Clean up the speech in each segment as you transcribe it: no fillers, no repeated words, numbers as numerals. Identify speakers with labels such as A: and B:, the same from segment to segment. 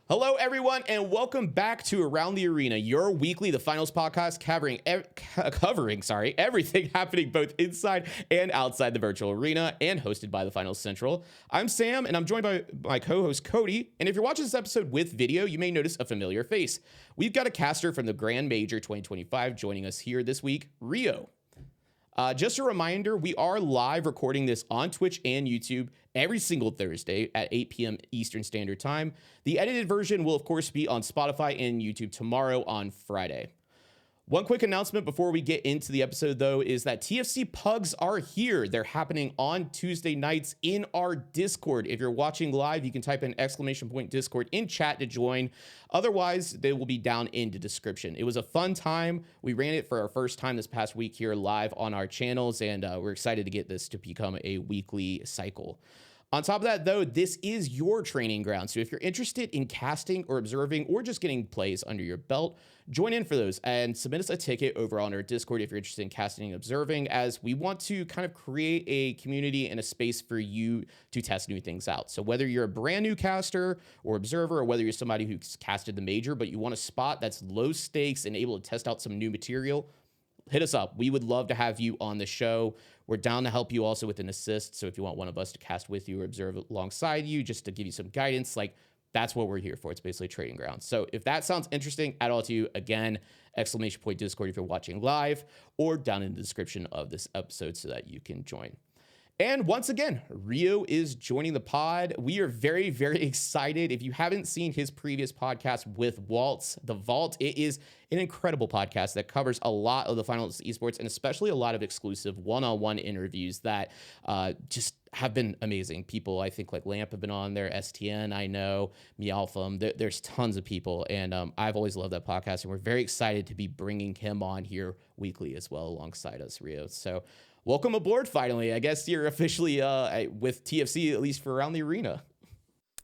A: Hello, everyone, and welcome back to Around the Arena, your weekly The Finals podcast covering everything happening both inside and outside the virtual arena, and hosted by The Finals Central. I'm Sam, and I'm joined by my co-host Cody. And if you're watching this episode with video, you may notice a familiar face. We've got a caster from the Grand Major 2025 joining us here this week, Rio. Just a reminder, we are live recording this on Twitch and YouTube every single Thursday at 8 p.m. Eastern Standard Time. The edited version will, of course, be on Spotify and YouTube tomorrow on Friday. One quick announcement before we get into the episode, though, is that TFC Pugs are here. They're happening on Tuesday nights in our Discord. If you're watching live, you can type in !Discord in chat to join. Otherwise, they will be down in the description. It was a fun time. We ran it for our first time this past week here live on our channels, and we're excited to get this to become a weekly cycle. On top of that, though, this is your training ground. So if you're interested in casting or observing or just getting plays under your belt, join in for those and submit us a ticket over on our Discord if you're interested in casting and observing, as we want to kind of create a community and a space for you to test new things out. So whether you're a brand new caster or observer, or whether you're somebody who's casted the major, but you want a spot that's low stakes and able to test out some new material, hit us up. We would love to have you on the show. We're down to help you also with an assist. So if you want one of us to cast with you or observe alongside you, just to give you some guidance, like that's what we're here for. It's basically a trading ground. So if that sounds interesting at all to you, again, !Discord if you're watching live, or down in the description of this episode so that you can join. And once again, Rio is joining the pod. We are very, very excited. If you haven't seen his previous podcast with Waltz, The Vault, it is an incredible podcast that covers a lot of the Finals Esports, and especially a lot of exclusive one-on-one interviews that just have been amazing. People, I think, like Lamp have been on there, STN, I know, Mealfum. There's tons of people, and I've always loved that podcast, and we're very excited to be bringing him on here weekly as well alongside us, Rio. So welcome aboard, finally. I guess you're officially with TFC, at least for Around the Arena.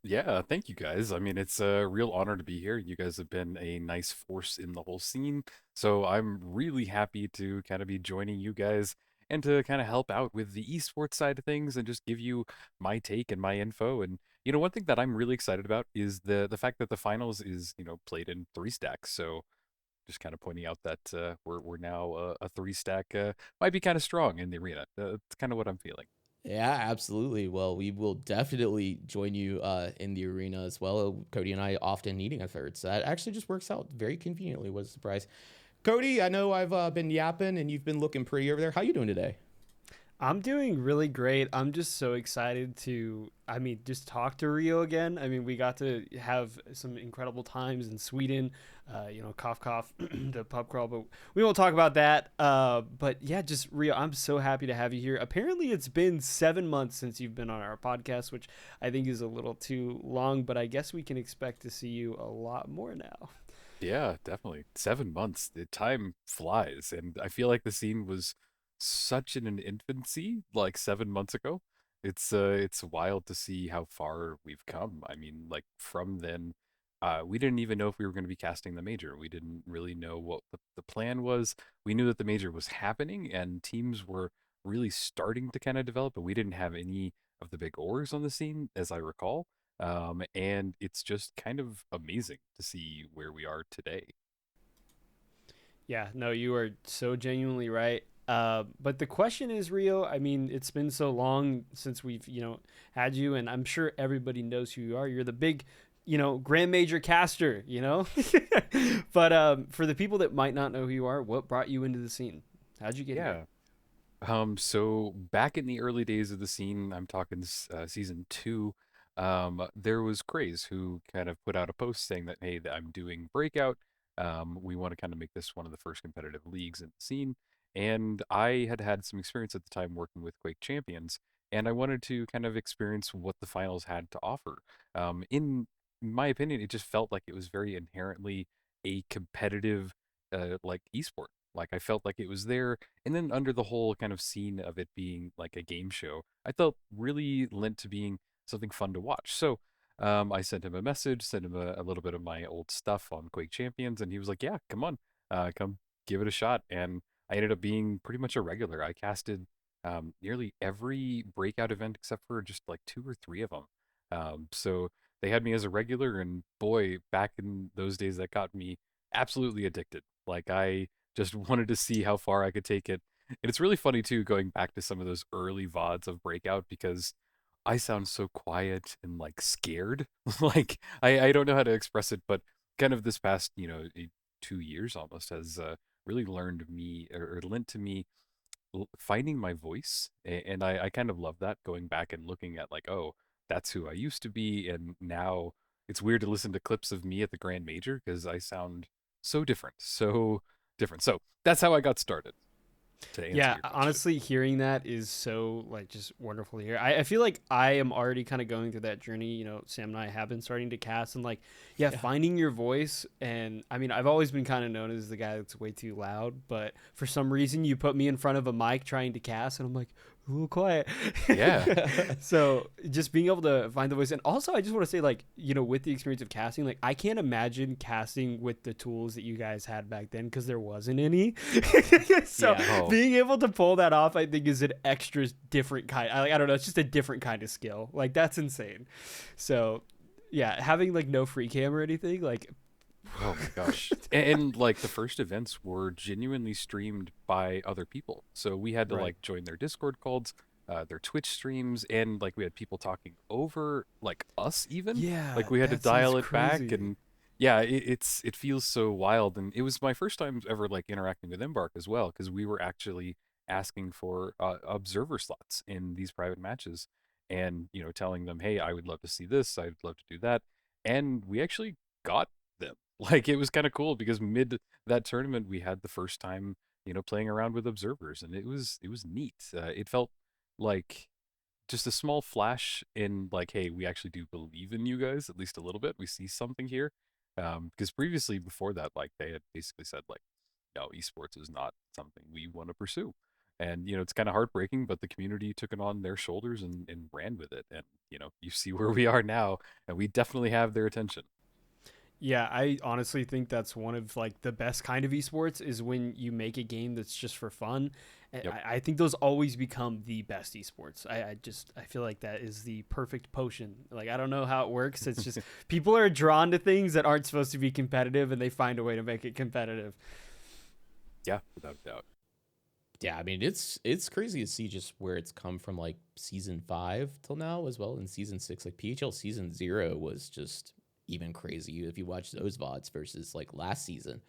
B: Yeah, thank you guys. I mean, it's a real honor to be here. You guys have been a nice force in the whole scene. So I'm really happy to kind of be joining you guys and to kind of help out with the esports side of things and just give you my take and my info. And one thing that I'm really excited about is the fact that the finals is, played in three stacks. So just kind of pointing out that we're now a three stack might be kind of strong in the arena. That's kind of what I'm feeling.
A: Yeah, absolutely. Well, we will definitely join you in the arena as well. Cody and I often needing a third, so that actually just works out very conveniently. Was a surprise. Cody, I know I've been yapping and you've been looking pretty over there. How you doing today?
C: I'm doing really great. I'm just so excited to, just talk to Rio again. We got to have some incredible times in Sweden, cough, cough, the pub crawl, but we won't talk about that. But yeah, just Rio, I'm so happy to have you here. Apparently, it's been 7 months since you've been on our podcast, which I think is a little too long, but I guess we can expect to see you a lot more now.
B: Yeah, definitely. 7 months. The time flies, and I feel like the scene was such in an infancy like 7 months ago. It's wild to see how far we've come. I mean, like from then, we didn't even know if we were going to be casting the major. We didn't really know what the plan was. We knew that the major was happening and teams were really starting to kind of develop, but we didn't have any of the big orgs on the scene, as I recall. And it's just kind of amazing to see where we are today.
C: Yeah, no, you are so genuinely right. But the question is, Rio, it's been so long since we've, had you, and I'm sure everybody knows who you are. You're the big, Grand Major caster, But for the people that might not know who you are, what brought you into the scene? How'd you get here?
B: Yeah. So back in the early days of the scene, I'm talking season two, there was Craze who kind of put out a post saying that, hey, I'm doing Breakout. We want to kind of make this one of the first competitive leagues in the scene. And I had had some experience at the time working with Quake Champions, and I wanted to kind of experience what the finals had to offer. In my opinion, it just felt like it was very inherently a competitive, like esport. Like I felt like it was there, and then under the whole kind of scene of it being like a game show, I felt really lent to being something fun to watch. So I sent him a message, sent him a little bit of my old stuff on Quake Champions, and he was like, "Yeah, come on, come give it a shot." And I ended up being pretty much a regular. I casted nearly every breakout event except for just like two or three of them. So they had me as a regular, and boy, back in those days, that got me absolutely addicted. Like I just wanted to see how far I could take it. And it's really funny too, going back to some of those early VODs of Breakout, because I sound so quiet and like scared. Like I don't know how to express it, but kind of this past, 2 years almost has really learned me or lent to me finding my voice. And I kind of love that, going back and looking at like, oh, that's who I used to be. And now it's weird to listen to clips of me at the Grand Major because I sound so different, so different. So that's how I got started, to answer
C: Yeah,
B: your question.
C: honestly, hearing that is so like just wonderful to hear. I feel like I am already kind of going through that journey. You know, Sam and I have been starting to cast, and like, yeah, finding your voice. And I mean, I've always been kind of known as the guy that's way too loud, but for some reason, you put me in front of a mic trying to cast, and I'm like a little quiet.
B: Yeah.
C: So just being able to find the voice, and also I just want to say, like, you know, with the experience of casting, like I can't imagine casting with the tools that you guys had back then because there wasn't any. So being able to pull that off, I think, is an extra different kind. I don't know, it's just a different kind of skill. Like that's insane. So yeah, having like no free cam or anything, like
B: Oh my gosh. And like the first events were genuinely streamed by other people. So we had to
C: Right.
B: like join their Discord calls, their Twitch streams, and like we had people talking over like us even.
C: yeah,
B: Like we had to
C: that sounds
B: dial it back,
C: crazy.
B: and yeah, it feels so wild. And it was my first time ever like interacting with Embark as well, because we were actually asking for observer slots in these private matches, and telling them, hey, I would love to see this, I'd love to do that, and we actually got them. Like it was kind of cool because mid that tournament we had the first time playing around with observers, and it was neat. It felt like just a small flash in like, hey, we actually do believe in you guys at least a little bit. We see something here. Because previously, before that, like they had basically said like, no, esports is not something we want to pursue. And it's kind of heartbreaking, but the community took it on their shoulders and ran with it. And you see where we are now, and we definitely have their attention.
C: Yeah, I honestly think that's one of like the best kind of esports is when you make a game that's just for fun. And
B: Yep.
C: I think those always become the best esports. I feel like that is the perfect potion. Like I don't know how it works. It's just people are drawn to things that aren't supposed to be competitive, and they find a way to make it competitive.
B: Yeah, without a doubt.
A: Yeah, I mean it's crazy to see just where it's come from, like season 5 till now as well. In season 6, like PHL season 0 was just even crazy if you watch those VODs versus like last season.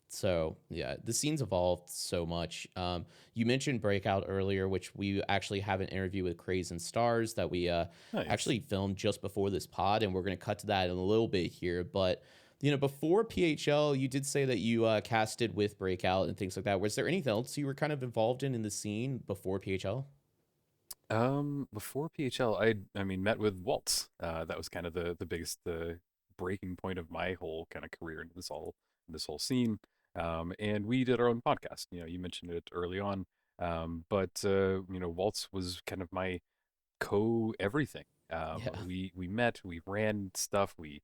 A: So yeah, the scene's evolved so much. You mentioned Breakout earlier, which we actually have an interview with Craze and Starz that we
B: Nice.
A: actually filmed just before this pod, and we're going to cut to that in a little bit here. But before PHL, you did say that you casted with Breakout and things like that. Was there anything else you were kind of involved in the scene before PHL?
B: Before PHL, I mean met with Waltz. That was kind of the biggest breaking point of my whole kind of career into this whole scene. And we did our own podcast. You mentioned it early on. But Waltz was kind of my co everything.
A: Yeah.
B: We met, we ran stuff, we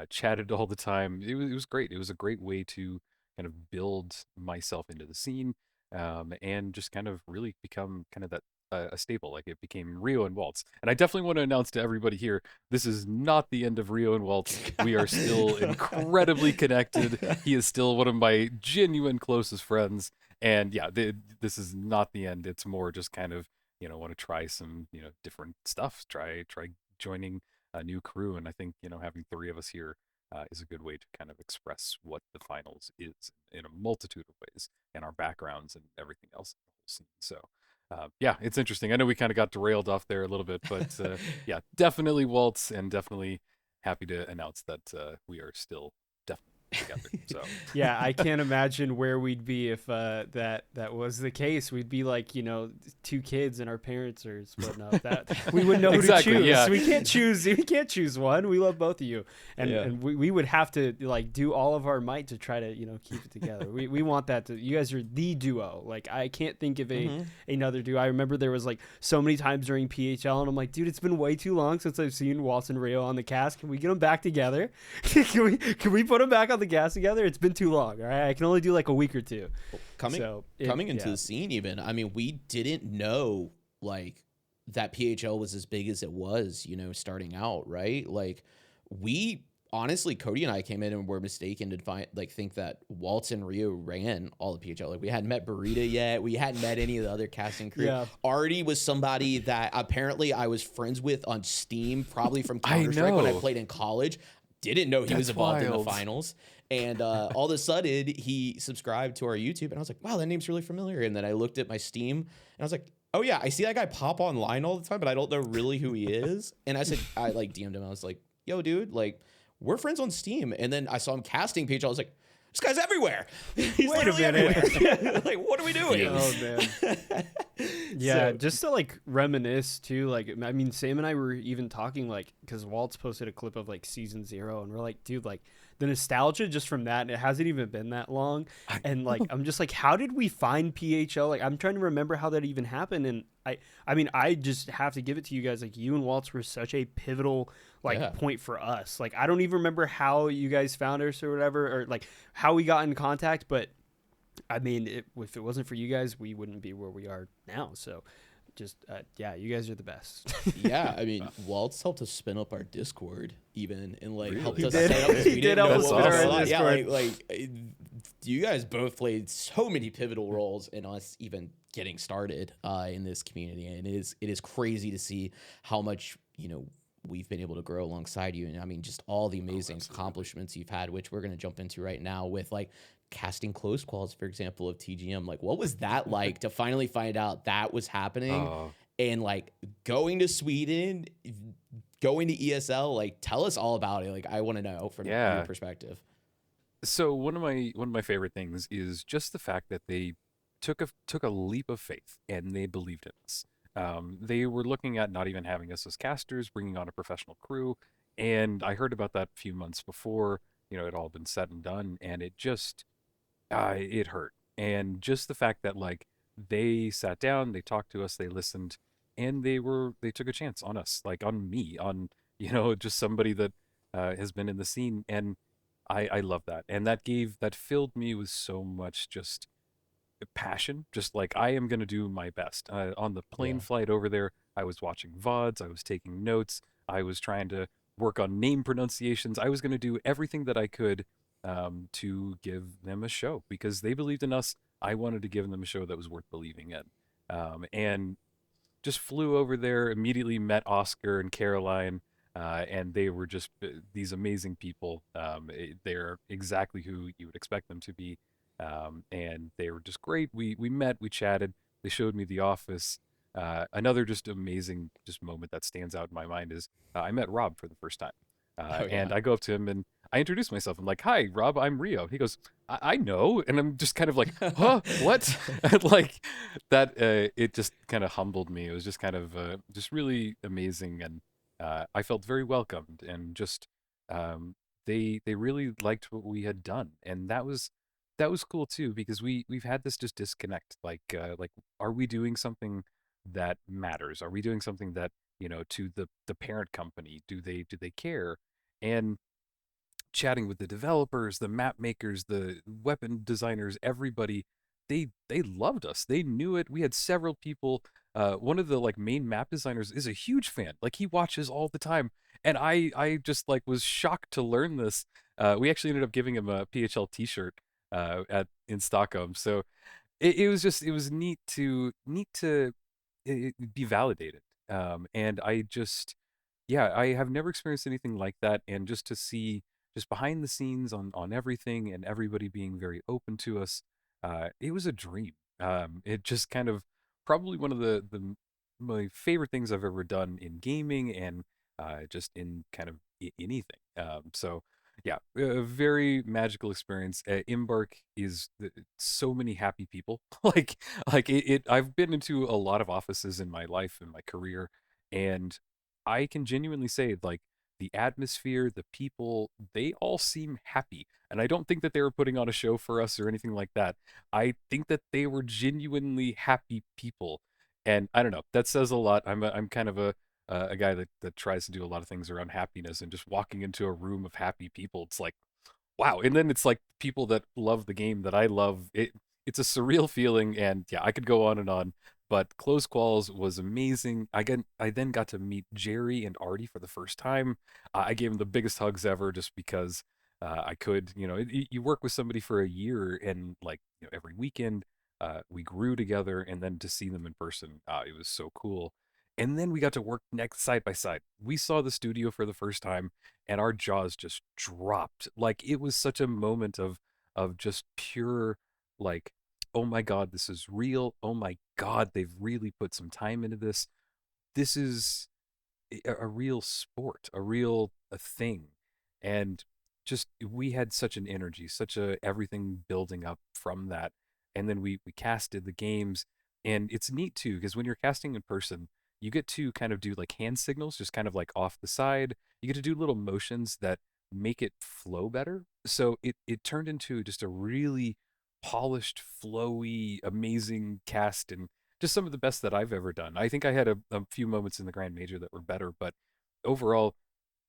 B: chatted all the time. It was great. It was a great way to kind of build myself into the scene, and just kind of really become kind of that a staple. Like it became Rio and Waltz. And I definitely want to announce to everybody here, this is not the end of Rio and Waltz. We are still incredibly connected. He is still one of my genuine closest friends. And yeah, this is not the end. It's more just kind of want to try some different stuff. Try joining a new crew, and I think having three of us here is a good way to kind of express what the finals is in a multitude of ways, and our backgrounds and everything else in the whole scene. So yeah, it's interesting. I know we kind of got derailed off there a little bit, but yeah, definitely Waltz, and definitely happy to announce that we are still definitely together. So
C: Yeah, I can't imagine where we'd be if that was the case. We'd be like, two kids and our parents are splitting up. That we wouldn't know
B: Exactly,
C: who to choose.
B: yeah.
C: We can't choose. We can't choose one. We love both of you, and
A: Yeah.
C: and we would have to like do all of our might to try to keep it together. We want that to. You guys are the duo. Like I can't think of another duo. I remember there was like so many times during PHL, and I'm like, dude, it's been way too long since I've seen Waltz and Rio on the cast. Can we get them back together? can we put them back on the cast together? It's been too long. All right, I can only do like a week or two.
A: Coming into the scene, even, I mean, we didn't know like that PHL was as big as it was, starting out, right? Like we honestly, Cody and I came in and were mistaken to think that Waltz and Rio ran all the PHL. Like we hadn't met Burrita yet. We hadn't met any of the other casting crew.
C: Yeah.
A: Artie was somebody that apparently I was friends with on Steam, probably from Counter-Strike when I played in college. Didn't know he was involved in the finals. And all of a sudden he subscribed to our YouTube and I was like, wow, that name's really familiar. And then I looked at my Steam and I was like, oh yeah, I see that guy pop online all the time, but I don't know really who he is. And I like DM'd him. I was like, yo, dude, like, we're friends on Steam. And then I saw him casting PHL. I was like, this guy's everywhere. He's literally everywhere. Like, what are we doing?
C: Oh, man. Yeah, just to like reminisce too. Like, I mean, Sam and I were even talking like, because Waltz posted a clip of like season 0, and we're like, dude, like the nostalgia just from that. And it hasn't even been that long, and like, I'm just like, how did we find PHL? Like, I'm trying to remember how that even happened, and I mean, I just have to give it to you guys. Like, you and Waltz were such a pivotal point for us. Like, I don't even remember how you guys found us or whatever, or like how we got in contact, but I mean, if it wasn't for you guys, we wouldn't be where we are now. So just, yeah, you guys are the best.
A: Yeah, I mean, Waltz helped us spin up our Discord even, and like
B: Really?
A: helped us
C: did.
A: set up.
C: He did help us
B: spin our
A: Yeah,
C: Discord.
A: like you guys both played so many pivotal roles in us even getting started in this community, and it is crazy to see how much we've been able to grow alongside you. And I mean, just all the amazing accomplishments you've had, which we're going to jump into right now with like casting closed quals, for example, of TGM. Like, what was that like to finally find out that was happening? And like going to Sweden, going to ESL, like tell us all about it. Like, I want to know from your perspective.
B: So one of my favorite things is just the fact that they took a leap of faith and they believed in us. They were looking at not even having us as casters, bringing on a professional crew, and I heard about that a few months before it had all been said and done, and it just it hurt. And just the fact that like they sat down, they talked to us, they listened, and they took a chance on us, like on me, on just somebody that has been in the scene, and I love that, and that filled me with so much just passion, just like I am going to do my best. On the plane flight over there, I was watching VODs, I was taking notes, I was trying to work on name pronunciations. I was going to do everything that I could to give them a show because they believed in us. I wanted to give them a show that was worth believing in. And just flew over there, immediately met Oscar and Caroline, and they were just these amazing people. They're exactly who you would expect them to be. And they were just great. We met, we chatted. They showed me the office. Another just amazing moment that stands out in my mind is I met Rob for the first time. And I go up to him and I introduce myself. I'm like, "Hi, Rob, I'm Rio." He goes, I know. And I'm just kind of like, huh, what? Like that, it just kind of humbled me. It was just kind of just really amazing. And I felt very welcomed and just they really liked what we had done. And that was cool too, because we've had this just disconnect. Like are we doing something that matters? Are we doing something that, to the parent company, do they care? And chatting with the developers, the map makers, the weapon designers, everybody, they loved us. They knew it. We had several people. One of the like main map designers is a huge fan. Like he watches all the time. And I just like was shocked to learn this. We actually ended up giving him a PHL t-shirt in Stockholm. So it was neat to be validated. And I just, yeah, I have never experienced anything like that. And just to see just behind the scenes on everything and everybody being very open to us, it was a dream. It just kind of probably one of my favorite things I've ever done in gaming and just in kind of anything. So yeah, a very magical experience. Embark is so many happy people. like it. I've been into a lot of offices in my life and my career, and I can genuinely say like the atmosphere, the people, they all seem happy. And I don't think that they were putting on a show for us or anything like that. I think that they were genuinely happy people, and I don't know. That says a lot. I'm kind of a guy that tries to do a lot of things around happiness, and just walking into a room of happy people, it's like, wow. And then it's like people that love the game that I love. It's a surreal feeling, and yeah, I could go on and on, But Closed Quals was amazing. I then got to meet Jerry and Artie for the first time. I gave them the biggest hugs ever just because I could. You work with somebody for a year and like every weekend we grew together, and then to see them in person, it was so cool. And then we got to work next side by side. We saw the studio for the first time, and our jaws just dropped. Like it was such a moment of just pure like, oh my god, this is real. Oh my god, they've really put some time into this. This is a real sport, a thing. And just we had such an energy, such a everything building up from that. And then we casted the games, and it's neat too because when you're casting in person, you get to kind of do like hand signals, just kind of like off the side. You get to do little motions that make it flow better. So it turned into just a really polished, flowy, amazing cast, and just some of the best that I've ever done. I think I had a few moments in the Grand Major that were better, but overall,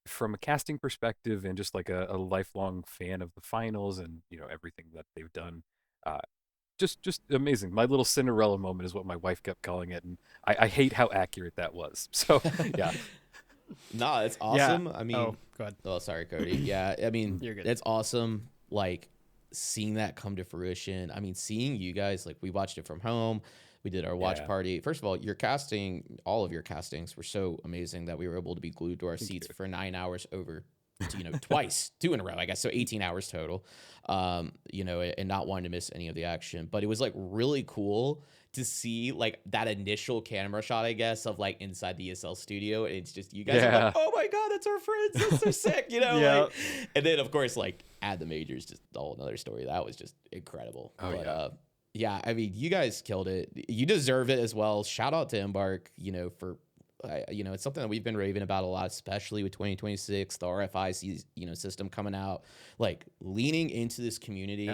B: from a casting perspective and just like a lifelong fan of the finals and everything that they've done, uh, just amazing. My little Cinderella moment is what my wife kept calling it, and I hate how accurate that was. So yeah.
A: No, it's awesome.
C: Yeah.
A: I mean,
C: go ahead.
A: Oh, sorry, Cody. Yeah, I mean,
C: You're good.
A: it's awesome. Like seeing that come to fruition. I mean, seeing you guys, like we watched it from home. We did our watch party. First of all, all of your castings were so amazing that we were able to be glued to our seats for 9 hours over, twice, 2 in a row, I guess. So 18 hours total, and not wanting to miss any of the action. But it was like really cool to see like that initial camera shot, I guess, of like inside the ESL studio. And it's just, you guys are like, oh my God, that's our friends. That's so sick,
C: Yeah.
A: and then of course, like at the majors, just a whole nother story. That was just incredible. Yeah, I mean, you guys killed it. You deserve it as well. Shout out to Embark, for, it's something that we've been raving about a lot, especially with 2026, the RFI, system coming out, like leaning into this community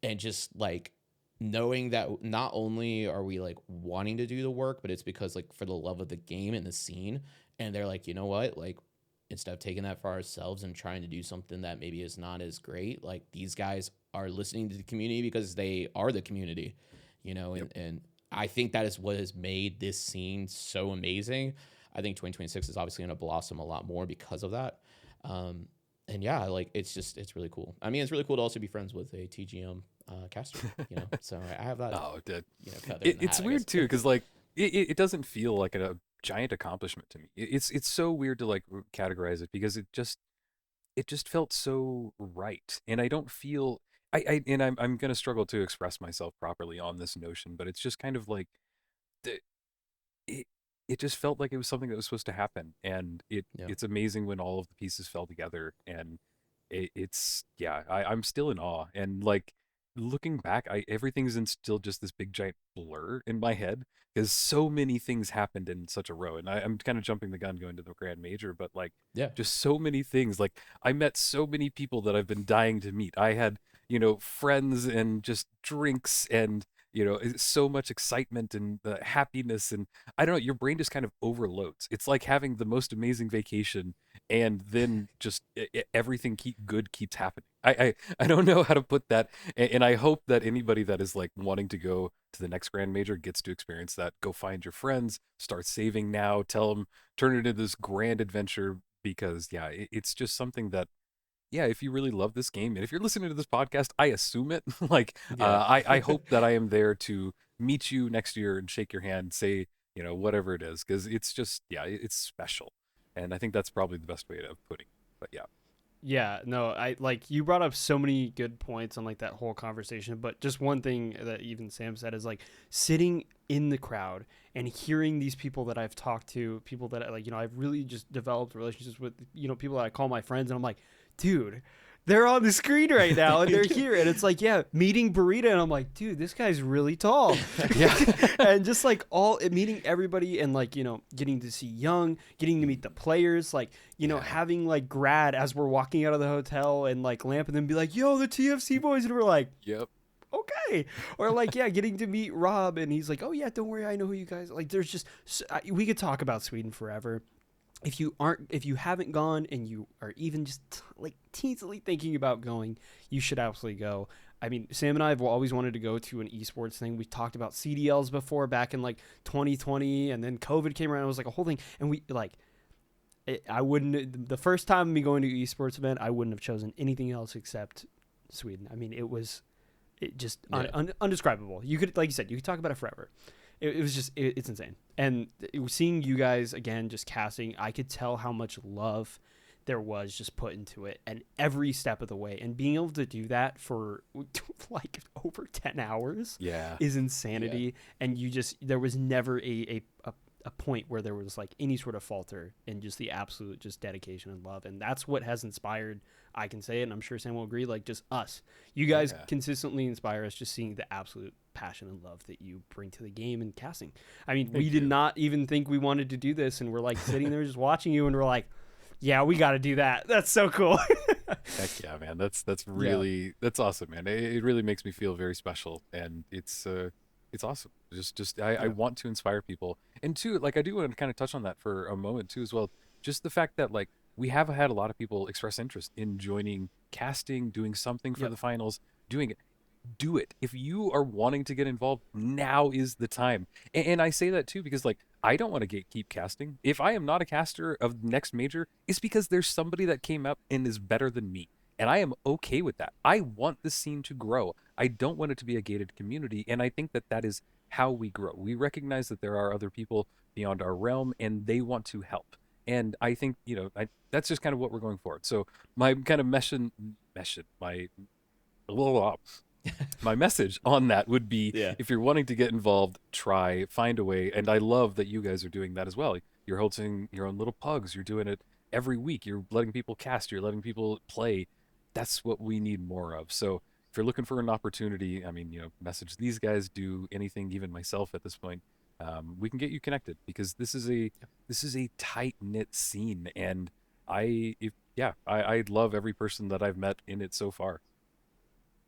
A: and just like knowing that not only are we like wanting to do the work, but it's because like for the love of the game and the scene. And they're like, you know what, like instead of taking that for ourselves and trying to do something that maybe is not as great, like these guys are listening to the community because they are the community, and I think that is what has made this scene so amazing. I think 2026 is obviously going to blossom a lot more because of that. And yeah, like it's really cool. I mean, it's really cool to also be friends with a TGM caster, so I have that.
B: Oh, it did.
A: It's
B: weird too, because like it doesn't feel like a giant accomplishment to me. It's so weird to like categorize it because it just felt so right, and I don't feel I'm gonna struggle to express myself properly on this notion, but it's just kind of like it just felt like it was something that was supposed to happen, and it's amazing when all of the pieces fell together, and I'm still in awe, and like looking back, everything's in still just this big giant blur in my head because so many things happened in such a row, and I'm kind of jumping the gun going to the Grand Major, but like just so many things. Like I met so many people that I've been dying to meet. I had friends and just drinks and so much excitement and happiness, and I don't know, your brain just kind of overloads. It's like having the most amazing vacation and then just everything keeps happening. I don't know how to put that, and I hope that anybody that is like wanting to go to the next Grand Major gets to experience that. Go find your friends, start saving now, tell them, turn it into this grand adventure, because it's just something that if you really love this game, and if you're listening to this podcast, I assume it. Like, I hope that I am there to meet you next year and shake your hand, say, whatever it is, because it's just, it's special. And I think that's probably the best way of putting it. But
C: Yeah, no, I like you brought up so many good points on like that whole conversation, but just one thing that even Sam said is like sitting in the crowd and hearing these people that I've talked to, people that like, I've really just developed relationships with, people that I call my friends, and I'm like, dude, they're on the screen right now and they're here, and it's like, meeting Burrito, and I'm like, dude, this guy's really tall. And just like meeting everybody, and like, getting to see Young, getting to meet the players, like, having like Grad as we're walking out of the hotel, and like Lamp and then be like, yo, the TFC boys, and we're like,
B: yep,
C: okay. Or like, getting to meet Rob, and he's like, oh yeah, don't worry, I know who you guys like. There's just we could talk about Sweden forever. If you haven't gone and you are even just like teensily thinking about going, you should absolutely go. I mean, Sam and I have always wanted to go to an esports thing. We talked about CDLs before back in like 2020, and then COVID came around. It was like a whole thing. And we like, I wouldn't, the first time me going to an esports event, I wouldn't have chosen anything else except Sweden. I mean, it just undescribable. You could, like you said, you could talk about it forever. It was just, it's insane. And seeing you guys again, just casting, I could tell how much love there was just put into it, and every step of the way, and being able to do that for like over 10 hours is insanity. And there was never a point where there was like any sort of falter in just the absolute just dedication and love. And that's what has inspired, I can say it, and I'm sure Sam will agree, like just us. You guys consistently inspire us, just seeing the absolute passion and love that you bring to the game and casting. I mean, we did not even think we wanted to do this, and we're like sitting there just watching you, and we're like, yeah, we got to do that. That's so cool.
B: Heck yeah, man. That's really that's awesome, man. It really makes me feel very special, and it's awesome. I want to inspire people, and too, like I do want to kind of touch on that for a moment too as well. Just the fact that like we have had a lot of people express interest in joining casting, doing something for the finals, doing it. Do it. If you are wanting to get involved, now is the time. And I say that too because like I don't want to keep casting. If I am not a caster of the next major, it's because there's somebody that came up and is better than me. And I am okay with that. I want the scene to grow. I don't want it to be a gated community. And I think that that is how we grow. We recognize that there are other people beyond our realm and they want to help. And I think, that's just kind of what we're going for. So my kind of my message on that would be, if you're wanting to get involved, find a way. And I love that you guys are doing that as well. You're hosting your own little pugs. You're doing it every week. You're letting people cast. You're letting people play. That's what we need more of. So if you're looking for an opportunity, I mean, message these guys, do anything, even myself at this point. We can get you connected because this is a tight knit scene. And I love every person that I've met in it so far.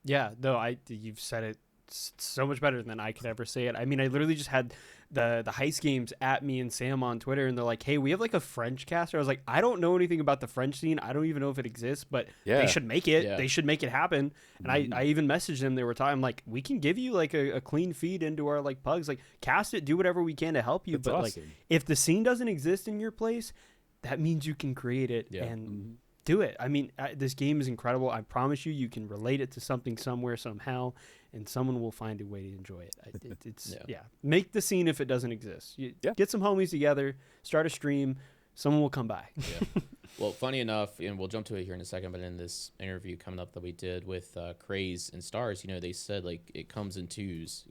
C: Yeah, no, you've said it so much better than I could ever say it. I mean, I literally just had the Heist Games at me and Sam on Twitter, and they're like, hey, we have like a French caster. I was like, I don't know anything about the French scene. I don't even know if it exists, but they should make it. Yeah. They should make it happen. And I even messaged them. They were talking, like, we can give you like a clean feed into our like pugs, like cast it, do whatever we can to help you. That's but awesome. Like, if the scene doesn't exist in your place, that means you can create it and do it. I mean, this game is incredible. I promise you can relate it to something somewhere, somehow, and someone will find a way to enjoy it. It's make the scene if it doesn't exist. Get some homies together, start a stream, someone will come by.
A: Well, funny enough, and we'll jump to it here in a second, but in this interview coming up that we did with Craze and Starz, they said like it comes in twos,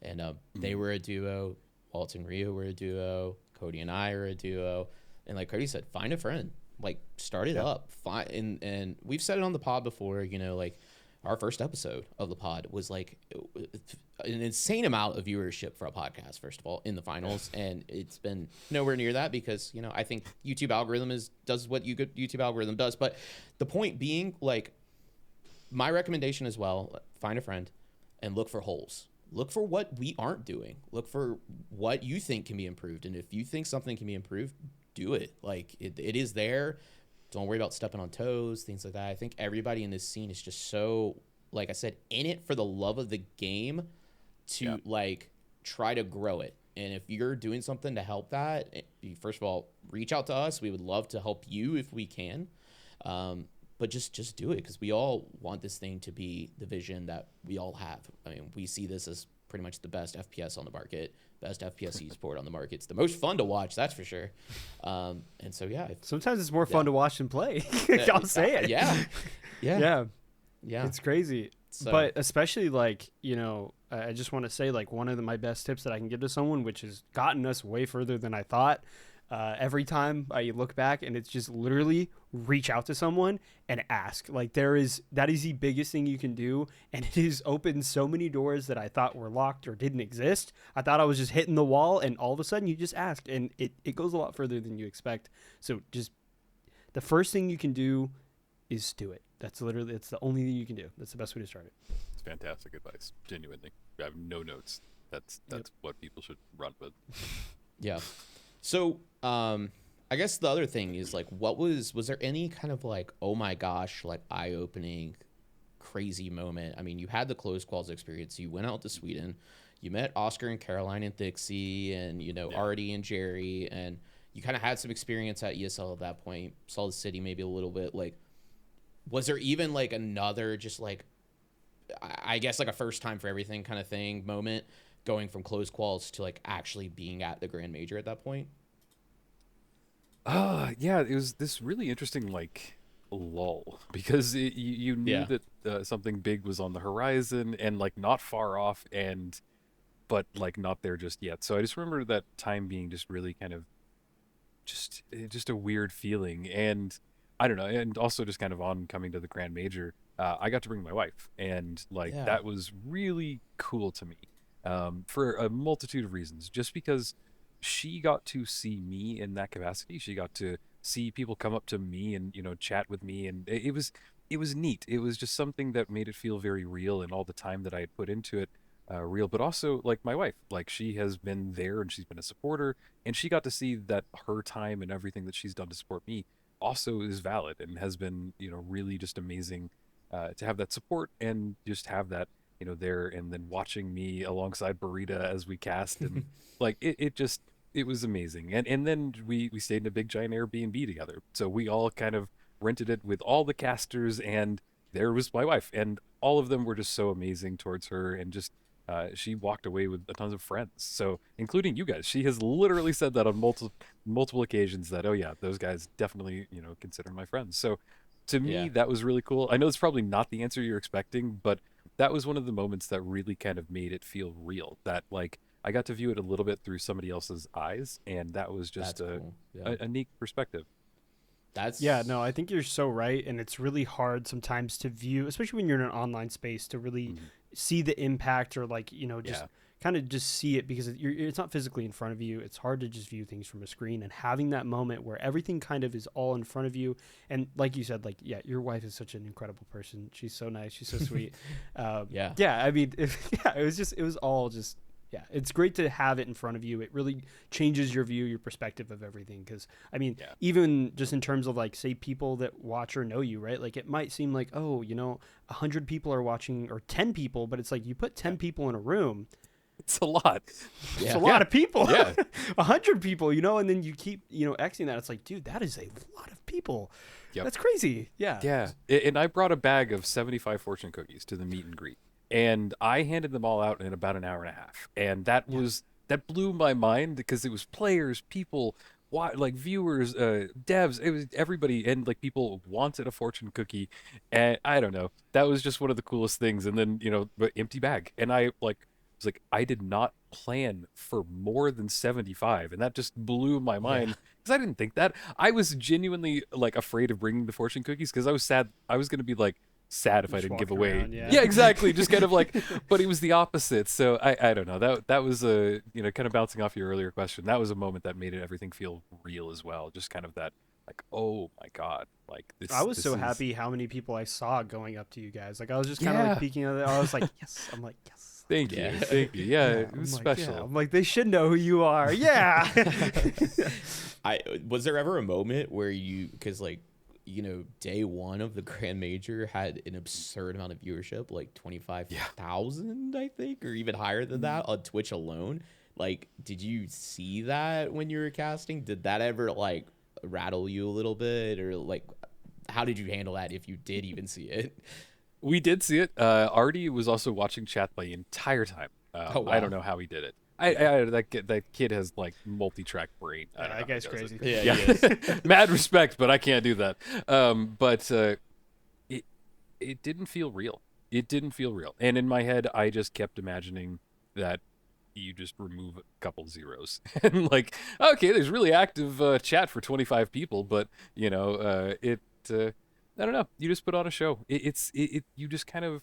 A: and they were a duo. Waltz and Rio were a duo. Cody and I are a duo. And like Cody said, find a friend. Like start it up. And we've said it on the pod before, like our first episode of the pod was like an insane amount of viewership for a podcast, first of all, in the finals. And it's been nowhere near that because, I think YouTube algorithm does what YouTube algorithm does. But the point being, like, my recommendation as well, find a friend and look for holes. Look for what we aren't doing. Look for what you think can be improved. And if you think something can be improved, do it. Like it is there. Don't worry about stepping on toes, things like that. I think everybody in this scene is just so, like I said, in it for the love of the game to like try to grow it. And if you're doing something to help that, first of all, reach out to us. We would love to help you if we can. But just do it because we all want this thing to be the vision that we all have. I mean, we see this as pretty much the best FPS on the market, best FPS esport on the market. It's the most fun to watch, that's for sure. And so,
C: sometimes it's more fun to watch than play. I'll say it. Yeah. It's crazy. So, but especially like, I just want to say like one of my best tips that I can give to someone, which has gotten us way further than I thought. Every time I look back, and it's just literally reach out to someone and ask. Like that is the biggest thing you can do, and it has opened so many doors that I thought were locked or didn't exist. I thought I was just hitting the wall, and all of a sudden you just asked, and it goes a lot further than you expect. So just the first thing you can do is do it. It's the only thing you can do. That's the best way to start it.
B: It's fantastic advice. Genuinely, I have no notes. That's what people should run with.
A: Yeah. So, I guess the other thing is like, was there any kind of like, oh my gosh, like eye-opening, crazy moment. I mean, you had the closed quals experience. You went out to Sweden. You met Oscar and Caroline and Thixie and, Artie and Jerry. And you kind of had some experience at ESL at that point. Saw the city maybe a little bit. Like, was there even like another just like, I guess like a first time for everything kind of thing moment going from closed quals to like actually being at the Grand Major at that point?
B: Yeah, it was this really interesting like lull because you knew
A: Yeah.
B: that something big was on the horizon and like not far off and but like not there just yet. So I just remember that time being just really kind of just a weird feeling, and I don't know, and also just kind of on coming to the Grand Major, I got to bring my wife, and like
A: Yeah.
B: that was really cool to me, for a multitude of reasons. Just because she got to see me in that capacity, she got to see people come up to me and chat with me, and it was neat. It was just something that made it feel very real, and all the time that I had put into it. Real, but also like my wife, like she has been there and she's been a supporter, and she got to see that her time and everything that she's done to support me also is valid and has been really just amazing, to have that support and just have that there, and then watching me alongside Burrita as we cast, and like it was amazing. And then we stayed in a big giant Airbnb together, so we all kind of rented it with all the casters, and there was my wife, and all of them were just so amazing towards her, and just she walked away with a tons of friends, so including you guys. She has literally said that on multiple occasions that, oh yeah, those guys definitely consider my friends. So to me,
A: Yeah.
B: that was really cool. I know it's probably not the answer you're expecting, but that was one of the moments that really kind of made it feel real. That like I got to view it a little bit through somebody else's eyes, and that was just
A: That's cool. Yeah.
B: a neat perspective.
A: That's
C: Yeah, no, I think you're so right, and it's really hard sometimes to view, especially when you're in an online space, to really see the impact, or like just
B: Yeah.
C: kind of just see it, because it's not physically in front of you. It's hard to just view things from a screen, and having that moment where everything kind of is all in front of you, and like you said, like your wife is such an incredible person. She's so nice. She's so sweet.
A: Yeah.
C: Yeah. I mean, it was all just. Yeah, it's great to have it in front of you. It really changes your view, your perspective of everything. Because, I mean, even just in terms of, like, say, people that watch or know you, right? Like, it might seem like, oh, 100 people are watching, or 10 people, but it's like you put 10 people in a room.
B: It's a lot.
C: It's a lot of people.
B: Yeah.
C: 100 people, and then you keep, Xing that. It's like, dude, that is a lot of people.
B: Yep.
C: That's crazy. Yeah.
B: Yeah. And I brought a bag of 75 fortune cookies to the meet and greet, and I handed them all out in about an hour and a half. And that blew my mind, because it was players, people, like viewers, devs, it was everybody, and like people wanted a fortune cookie, and I don't know, that was just one of the coolest things. And then but empty bag, and I was like, I did not plan for more than 75, and that just blew my mind, because I didn't think that. I was genuinely like afraid of bringing the fortune cookies, because I was sad. I was gonna be like sad if I didn't give
C: walking
B: away.
C: around,
B: Yeah, exactly. Just kind of like, but it was the opposite. So I don't know. That was a kind of bouncing off your earlier question. That was a moment that made everything feel real as well. Just kind of that, like, oh my god, like this.
C: I was
B: this
C: so
B: is...
C: happy how many people I saw going up to you guys. Like, I was just kind of like peeking at it. I was like, yes. I'm like, yes.
B: Thank you. Thank you. Yeah, it was special.
C: I'm like, they should know who you are. Yeah.
A: Was there ever a moment where because like, day one of the Grand Major had an absurd amount of viewership, like 25,000, I think, or even higher than that on Twitch alone. Like, did you see that when you were casting? Did that ever like rattle you a little bit, or like, how did you handle that if you did even see it?
B: We did see it. Artie was also watching chat the entire time.
A: Oh, wow.
B: I don't know how he did it. That kid has like multi-track brain. I don't know
C: That guy's crazy.
A: Yeah. He is.
B: Mad respect, but I can't do that. But it didn't feel real. It didn't feel real. And in my head, I just kept imagining that you just remove a couple zeros and like, okay, there's really active chat for 25 people, but I don't know. You just put on a show. You just kind of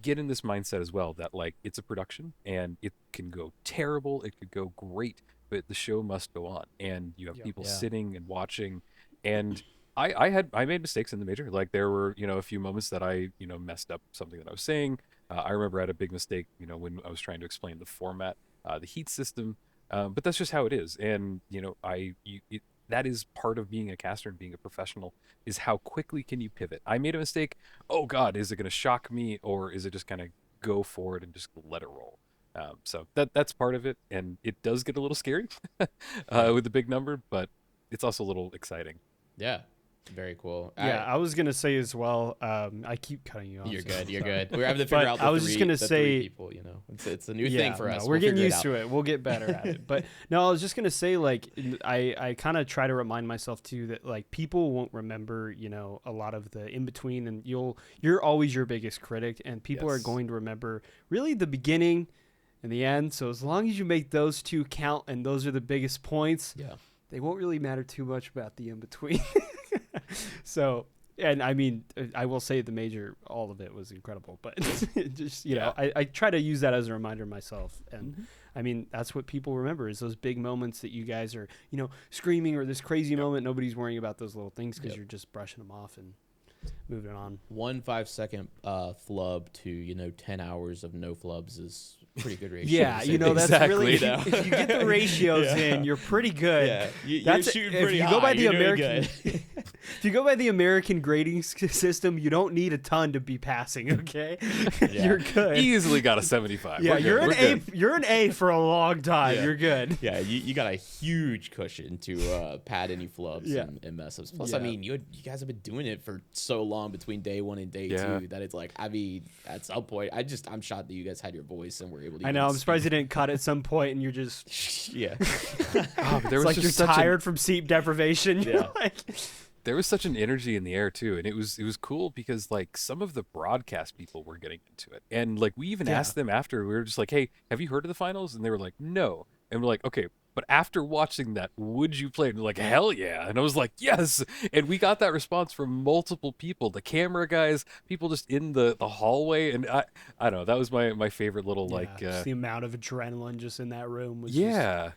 B: get in this mindset as well that like it's a production, and it can go terrible, it could go great, but the show must go on, and you have people sitting and watching. And I made mistakes in the major. Like there were a few moments that I messed up something that I was saying. I remember I had a big mistake when I was trying to explain the format, the heat system, but that's just how it is. And that is part of being a caster and being a professional, is how quickly can you pivot. I made a mistake. Oh God, is it going to shock me, or is it just kind of go forward and just let it roll? So that's part of it, and it does get a little scary with the big number, but it's also a little exciting.
A: Yeah. Very cool.
C: Yeah, I was gonna say as well. I keep cutting you off.
A: You're
C: so
A: good. You're
C: sorry.
A: good. We're having to figure
C: But
A: out
C: I was just gonna
A: the
C: say-
A: three people, you know. It's a new thing for us.
C: We're
A: We'll
C: getting
A: figure
C: used
A: out.
C: to it. We'll get better at it. But no, I was just gonna say, like, I kind of try to remind myself too that, like, people won't remember, you know, a lot of the in between, and you're always your biggest critic, and people are
A: Yes.
C: going to remember really the beginning and the end. So as long as you make those two count, and those are the biggest points,
A: Yeah.
C: they won't really matter too much about the in between. So, and I mean, I will say the major, all of it was incredible, but just, you know, I try to use that as a reminder myself. And I mean, that's what people remember, is those big moments that you guys are, you know, screaming, or this crazy moment. Nobody's worrying about those little things because you're just brushing them off and moving on.
A: 1 5-second flub to, you know, 10 hours of no flubs is pretty good ratio.
C: Yeah, you know, that's really,
B: Exactly.
C: if you get the ratios in, you're pretty good.
A: Yeah, you're
C: That's
A: shooting
C: if
A: pretty
C: you
A: high.
C: go by the
A: you're doing
C: American
A: good.
C: if you go by the American grading system, you don't need a ton to be passing, okay?
A: Yeah.
C: You're good.
B: Easily got a 75.
C: Yeah,
B: We're good.
C: you're an
B: We're
C: A.
B: good.
C: You're an A for a long time.
A: Yeah.
C: You're good.
A: Yeah, you got a huge cushion to pad any flubs
C: Yeah.
A: and mess ups. Plus, I
C: Yeah.
A: mean, you guys have been doing it for so long between day 1 and day
B: Yeah.
A: 2 that it's like, I mean, at some point, I'm shocked that you guys had your voice and were able to.
C: I know. I'm surprised you didn't cut at some point, and you're just
A: Yeah.
B: Oh, but there
C: it's
B: was
C: like
B: just
C: you're
B: such
C: tired from sleep deprivation. You're
A: Yeah.
C: like,
B: there was such an energy in the air too, and it was cool because like some of the broadcast people were getting into it, and like we even
C: Yeah.
B: asked them after. We were just like, "Hey, have you heard of the finals?" And they were like, "No." And we're like, "Okay, but after watching that, would you play?" And they're like, "Hell yeah!" And I was like, "Yes!" And we got that response from multiple people, the camera guys, people just in the hallway, and I don't know. That was my favorite little like
C: just the amount of adrenaline just in that room was just,
B: yeah.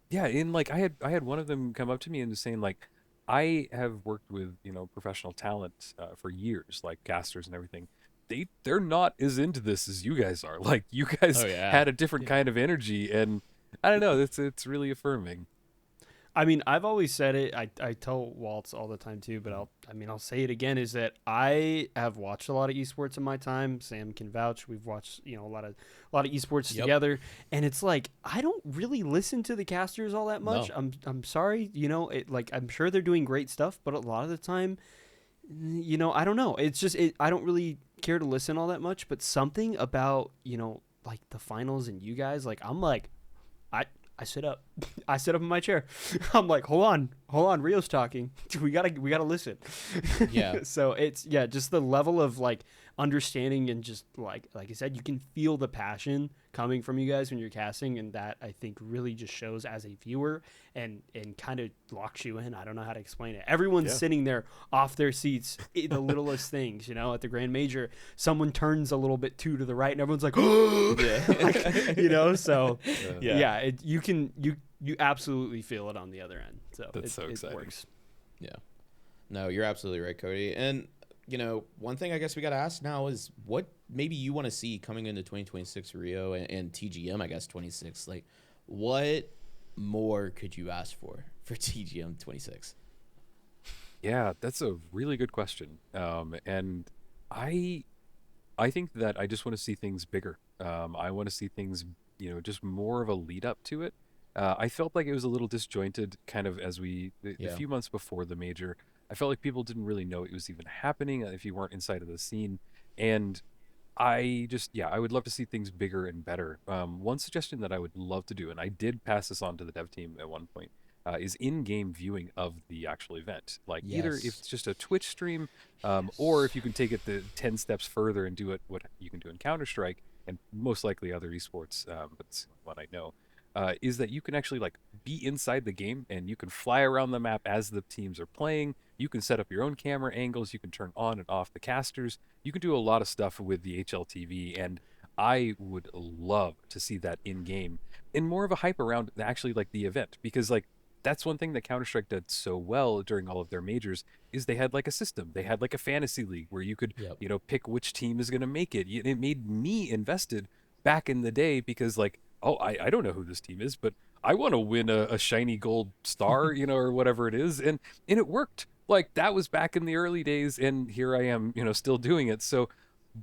C: yeah.
B: And like I had one of them come up to me and just saying like, I have worked with, you know, professional talent for years, like casters and everything. They're not as into this as you guys are. Like you guys
A: Oh, yeah.
B: had a different kind of energy, and I don't know, it's really affirming.
C: I mean, I've always said it. I tell Waltz all the time too, but I'll say it again, is that I have watched a lot of esports in my time. Sam can vouch. We've watched, you know, a lot of esports
A: Yep.
C: together, and it's like I don't really listen to the casters all that much.
A: No.
C: I'm sorry, you know, it, like, I'm sure they're doing great stuff, but a lot of the time, you know, I don't know. It's just I don't really care to listen all that much, but something about, you know, like the finals and you guys, like I'm like I sit up. I sit up in my chair. I'm like, hold on, Rio's talking. We gotta listen.
A: Yeah.
C: So it's just the level of like understanding, and just like I said, you can feel the passion coming from you guys when you're casting, and that I think really just shows as a viewer and kind of locks you in. I don't know how to explain it. Everyone's sitting there off their seats, the littlest things, you know, at the Grand Major, someone turns a little bit to the right, and everyone's like, oh,
A: Yeah.
C: you know. So
A: Yeah.
C: you absolutely feel it on the other end. So
B: That's so exciting.
C: It works.
A: Yeah. No, you're absolutely right, Cody. And, you know, one thing I guess we got to ask now is what maybe you want to see coming into 2026 Rio and TGM, I guess, 26. Like, what more could you ask for TGM 26?
B: Yeah, that's a really good question. And I think that I just want to see things bigger. I want to see things, you know, just more of a lead up to it. I felt like it was a little disjointed, kind of as the few months before the major. I felt like people didn't really know it was even happening if you weren't inside of the scene. And I would love to see things bigger and better. One suggestion that I would love to do, and I did pass this on to the dev team at one point, is in-game viewing of the actual event. Like either if it's just a Twitch stream, or if you can take it the 10 steps further and do it what you can do in Counter-Strike, and most likely other esports, but it's what I know, is that you can actually like be inside the game and you can fly around the map as the teams are playing. You can set up your own camera angles. You can turn on and off the casters. You can do a lot of stuff with the HLTV, and I would love to see that in game and more of a hype around actually like the event, because like that's one thing that Counter-Strike did so well during all of their majors is they had like a system. They had like a fantasy league where you could, you know, pick which team is going to make it. It made me invested back in the day because like, oh, I don't know who this team is, but I want to win a shiny gold star, or whatever it is. And it worked. Like, that was back in the early days, and here I am, still doing it. So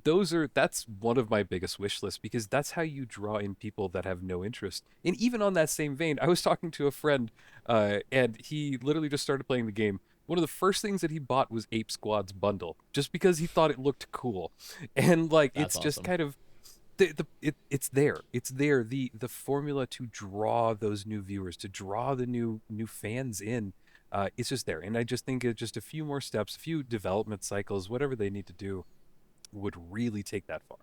B: that's one of my biggest wish lists, because that's how you draw in people that have no interest. And even on that same vein, I was talking to a friend, and he literally just started playing the game. One of the first things that he bought was Ape Squad's bundle, just because he thought it looked cool. And like,
A: That's
B: it's just
A: awesome.
B: kind of it's there. The formula to draw those new viewers, to draw the new fans in. It's just there. And I just think it's just a few more steps, a few development cycles, whatever they need to do, would really take that far.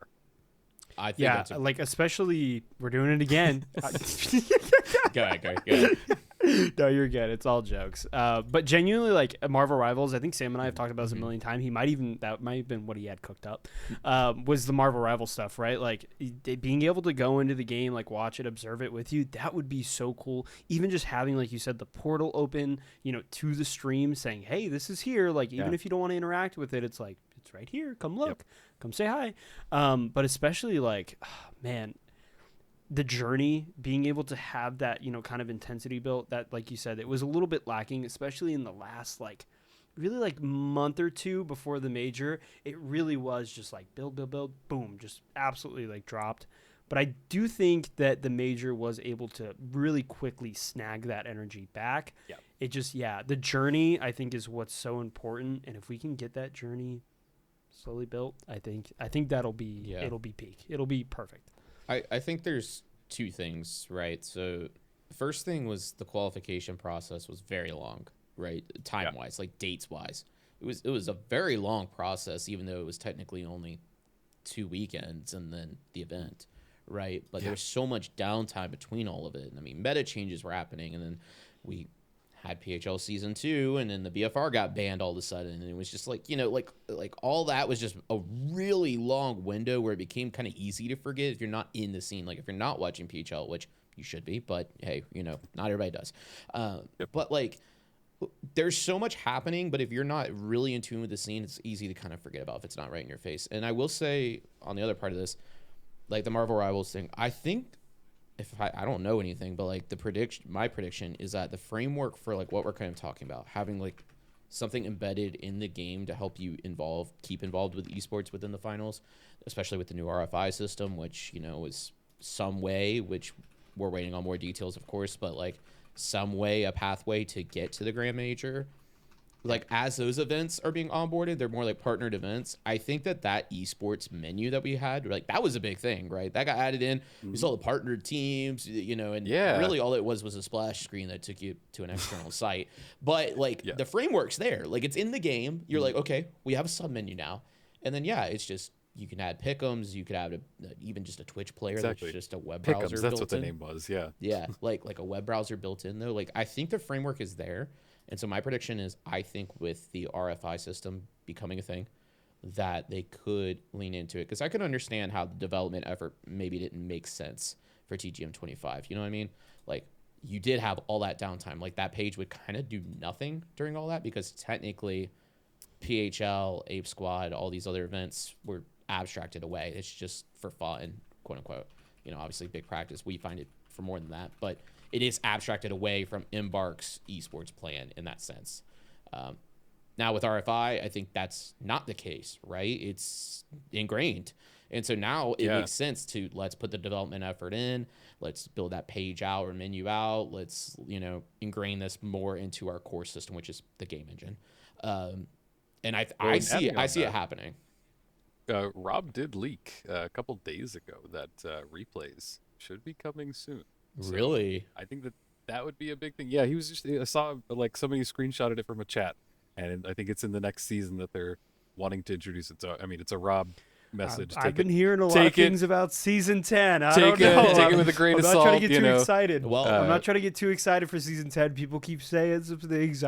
A: I think
C: Yeah,
A: that's
C: like, especially we're doing it again.
A: go ahead.
C: No, you're good. It's all jokes. But genuinely, like, Marvel Rivals, I think Sam and I have talked about this a million times. That might have been what he had cooked up, was the Marvel Rivals stuff, right? Like, being able to go into the game, like, watch it, observe it with you, that would be so cool. Even just having, like you said, the portal open, to the stream, saying, hey, this is here. Like, even if you don't want to interact with it, it's like, it's right here. Come look. Come say hi. But especially, like, man, the journey, being able to have that, kind of intensity built, that, like you said, it was a little bit lacking, especially in the last, like, really, like, month or two before the major. It really was just like build, boom, just absolutely, like, dropped. But I do think that the major was able to really quickly snag that energy back.
B: Yeah.
C: It just, the journey, I think, is what's so important. And if we can get that journey slowly built, I think that'll be, it'll be peak. It'll be perfect.
A: I think there's two things, right? So the first thing was the qualification process was very long, right? Time-wise, like dates-wise. It was a very long process, even though it was technically only 2 weekends and then the event, right? But there's so much downtime between all of it. And I mean, meta changes were happening, and then we had PHL season 2, and then the BFR got banned all of a sudden, and it was just like, like all that was just a really long window where it became kind of easy to forget if you're not in the scene. Like, if you're not watching PHL, which you should be, but hey, not everybody does. But like, there's so much happening, but if you're not really in tune with the scene, it's easy to kind of forget about if it's not right in your face. And I will say, on the other part of this, like the Marvel Rivals thing, I think, if I don't know anything, but like my prediction is that the framework for like what we're kind of talking about, having like something embedded in the game to help you keep involved with esports within the finals, especially with the new RFI system, which, is some way, which we're waiting on more details, of course, but like some way, a pathway to get to the Grand Major. Like, as those events are being onboarded, they're more like partnered events. I think that esports menu that we had, like, that was a big thing, right? That got added in. We saw the partnered teams, and really all it was a splash screen that took you to an external site. But like, the framework's there. Like, it's in the game. You're like, okay, we have a sub menu now. And then, it's just, you can add pick'ems. You could add even just a Twitch player. That's just a web browser
B: pick'ems, that's what the name was,
A: Yeah, like a web browser built in, though. Like, I think the framework is there. And so my prediction is, I think with the RFI system becoming a thing, that they could lean into it. Because I can understand how the development effort maybe didn't make sense for TGM 25. You know what I mean? Like, you did have all that downtime. Like, that page would kind of do nothing during all that, because technically PHL, Ape Squad, all these other events were abstracted away. It's just for fun, quote unquote. Obviously big practice. We find it for more than that. But it is abstracted away from Embark's esports plan in that sense. Now with RFI, I think that's not the case, right? It's ingrained. And so now it makes sense to, let's put the development effort in. Let's build that page out or menu out. Let's, ingrain this more into our core system, which is the game engine. And I see it happening.
B: Rob did leak a couple days ago that replays should be coming soon. So
A: really?
B: I think that would be a big thing. Yeah, he was just, I saw like somebody screenshotted it from a chat, and I think it's in the next season that they're wanting to introduce it. So I mean, it's a Rob message.
C: I've been hearing a lot of things about season 10. I don't know.
B: Take it with a grain of salt.
C: I'm not trying to get too excited.
A: Well,
C: I'm not trying to get too excited for season 10. People keep saying some things.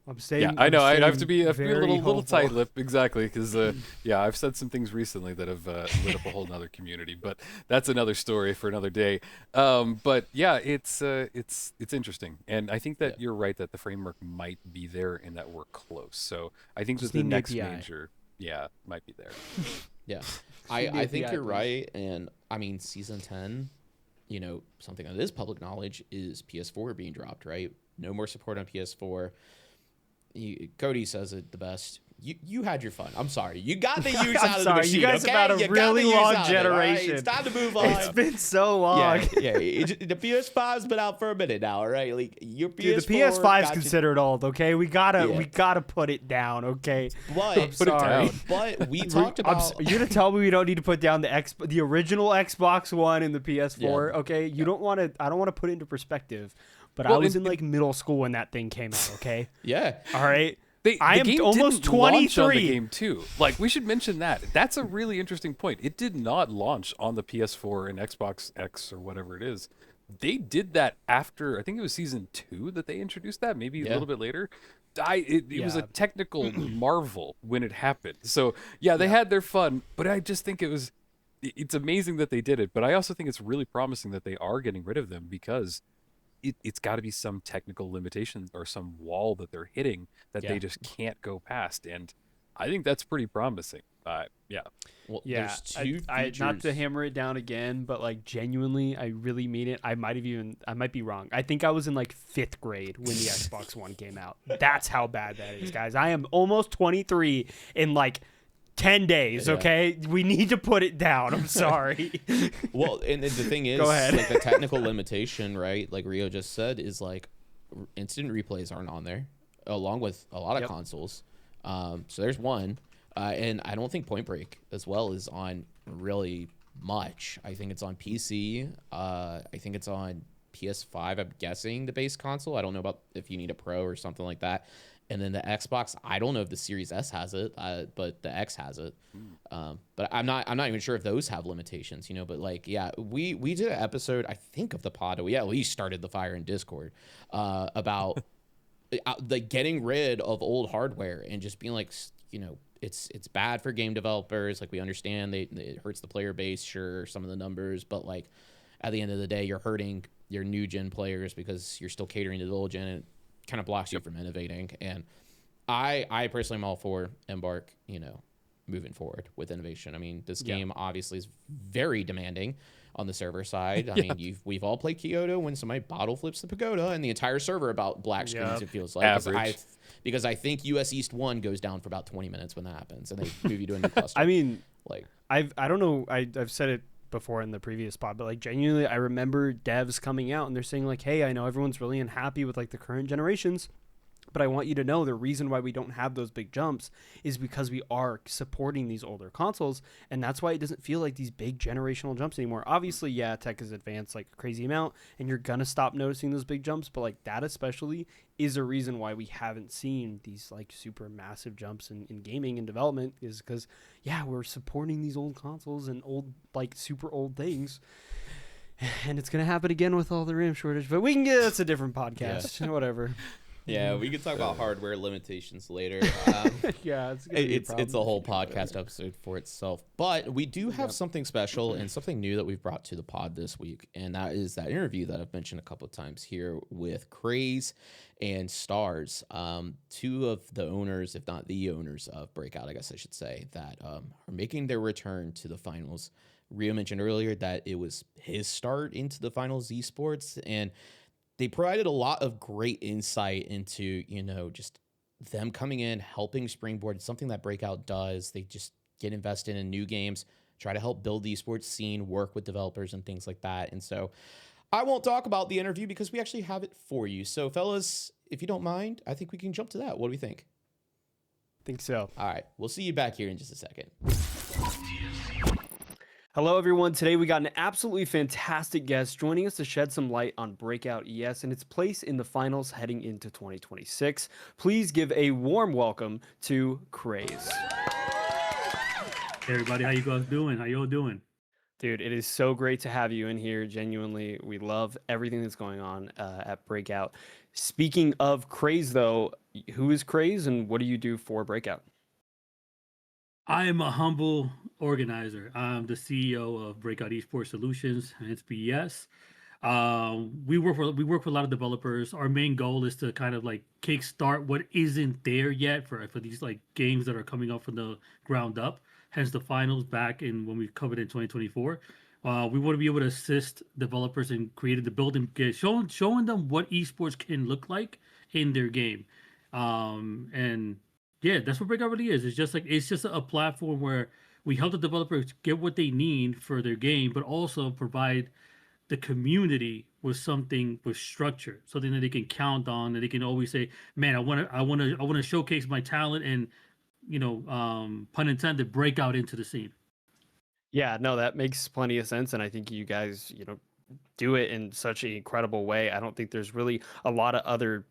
C: I'm staying.
B: Yeah, I know. I have to be a little
C: hopeful.
B: tight-lipped, exactly, because I've said some things recently that have lit up a whole nother community, but that's another story for another day. But yeah, it's interesting, and I think that you're right that the framework might be there and that we're close. So I think that the next major, might be there.
A: Yeah, I think you're right, and I mean season 10. something that is public knowledge is PS4 being dropped, right? No more support on PS4. Cody says it the best. You had your fun. I'm sorry. You got the use out of the machine.
C: You guys
A: okay?
C: have had a really long generation.
A: It's time to move on.
C: It's been so long.
A: The PS5's been out for a minute now, right? Like your PS4.
C: Dude, the PS5's considered old. Okay, we gotta put it down. Okay,
A: but
B: put it down.
A: But we talked about.
C: You're gonna tell me we don't need to put down the original Xbox One and the PS4?
A: Yeah.
C: Okay, you don't want to. I don't want to put it into perspective. But
B: Well,
C: I was in like middle school when that thing came out. Okay.
A: Yeah.
C: All right.
B: I am
C: almost 23.
B: On the game too. Like we should mention that. That's a really interesting point. It did not launch on the PS4 and Xbox X or whatever it is. They did that after, I think it was season 2 that they introduced that, maybe a little bit later. It was a technical marvel when it happened. So yeah, they had their fun, but I just think it's amazing that they did it. But I also think it's really promising that they are getting rid of them because it's got to be some technical limitation or some wall that they're hitting that they just can't go past, and I think that's pretty promising.
A: Well,
C: Yeah,
A: there's two features.
C: not to hammer it down again, but like genuinely, I really mean it. I might be wrong. I think I was in like 5th grade when the Xbox One came out. That's how bad that is, guys. I am almost 23 in like 10 days, okay? We need to put it down. I'm sorry.
A: Well, and the thing is,
C: Go ahead.
A: like the technical limitation, right? Like Rio just said, is like instant replays aren't on there, along with a lot of consoles. So there's one, and I don't think Point Break as well is on really much. I think it's on PC. I think it's on PS5. I'm guessing the base console. I don't know about if you need a Pro or something like that. And then the Xbox, I don't know if the Series S has it, but the X has it. But I'm not even sure if those have limitations, But like, yeah, we did an episode, I think, of the pod. We at least started the fire in Discord about the getting rid of old hardware and just being like, it's bad for game developers. Like we understand it hurts the player base, sure, some of the numbers, but like at the end of the day, you're hurting your new gen players because you're still catering to the old gen. And kind of blocks you from innovating, and I personally am all for Embark, moving forward with innovation. I mean, this game obviously is very demanding on the server side. I mean, we've all played Kyoto when somebody bottle flips the pagoda and the entire server about black screens. It feels like because I think US East 1 goes down for about 20 minutes when that happens, and they move you to a new cluster.
C: I mean,
A: like
C: I don't know. I've said it before in the previous pod, but like genuinely I remember devs coming out and they're saying like, hey, I know everyone's really unhappy with like the current generations, but I want you to know the reason why we don't have those big jumps is because we are supporting these older consoles, and that's why it doesn't feel like these big generational jumps anymore. Obviously, tech is advanced like a crazy amount and you're gonna stop noticing those big jumps, but like that especially is a reason why we haven't seen these like super massive jumps in gaming and development, is because we're supporting these old consoles and old like super old things, and it's gonna happen again with all the RAM shortage, but that's a different podcast. Whatever.
A: Yeah, we can talk about hardware limitations later.
C: It's
A: a whole podcast episode for itself. But we do have something special and something new that we've brought to the pod this week, and that is that interview that I've mentioned a couple of times here with Craze and Starz, two of the owners, if not the owners of Breakout, I guess I should say, that are making their return to the finals. Rio mentioned earlier that it was his start into the finals esports, and they provided a lot of great insight into, just them coming in, helping springboard. It's something that Breakout does. They just get invested in new games, try to help build the esports scene, work with developers and things like that. And so I won't talk about the interview because we actually have it for you. So fellas, if you don't mind, I think we can jump to that. What do we think?
C: Think so.
A: All right. We'll see you back here in just a second.
C: Hello, everyone. Today we got an absolutely fantastic guest joining us to shed some light on Breakout ES and its place in the finals heading into 2026. Please give a warm welcome to Craze.
D: Hey everybody, how you guys doing? How y'all doing?
C: Dude, it is so great to have you in here. Genuinely, we love everything that's going on at Breakout. Speaking of Craze, though, who is Craze and what do you do for Breakout?
D: I am a humble organizer. I'm the CEO of Breakout Esports Solutions, and it's BES. We work with a lot of developers. Our main goal is to kind of like kickstart what isn't there yet for these like games that are coming up from the ground up. Hence the finals back in when we covered in 2024. We want to be able to assist developers in creating the building, showing them what esports can look like in their game. And yeah, that's what Breakout really is. It's just a platform where we help the developers get what they need for their game, but also provide the community with something with structure, something that they can count on, that they can always say, "Man, I want to showcase my talent and pun intended, break out into the scene."
C: Yeah, no, that makes plenty of sense, and I think you guys, do it in such an incredible way. I don't think there's really a lot of other,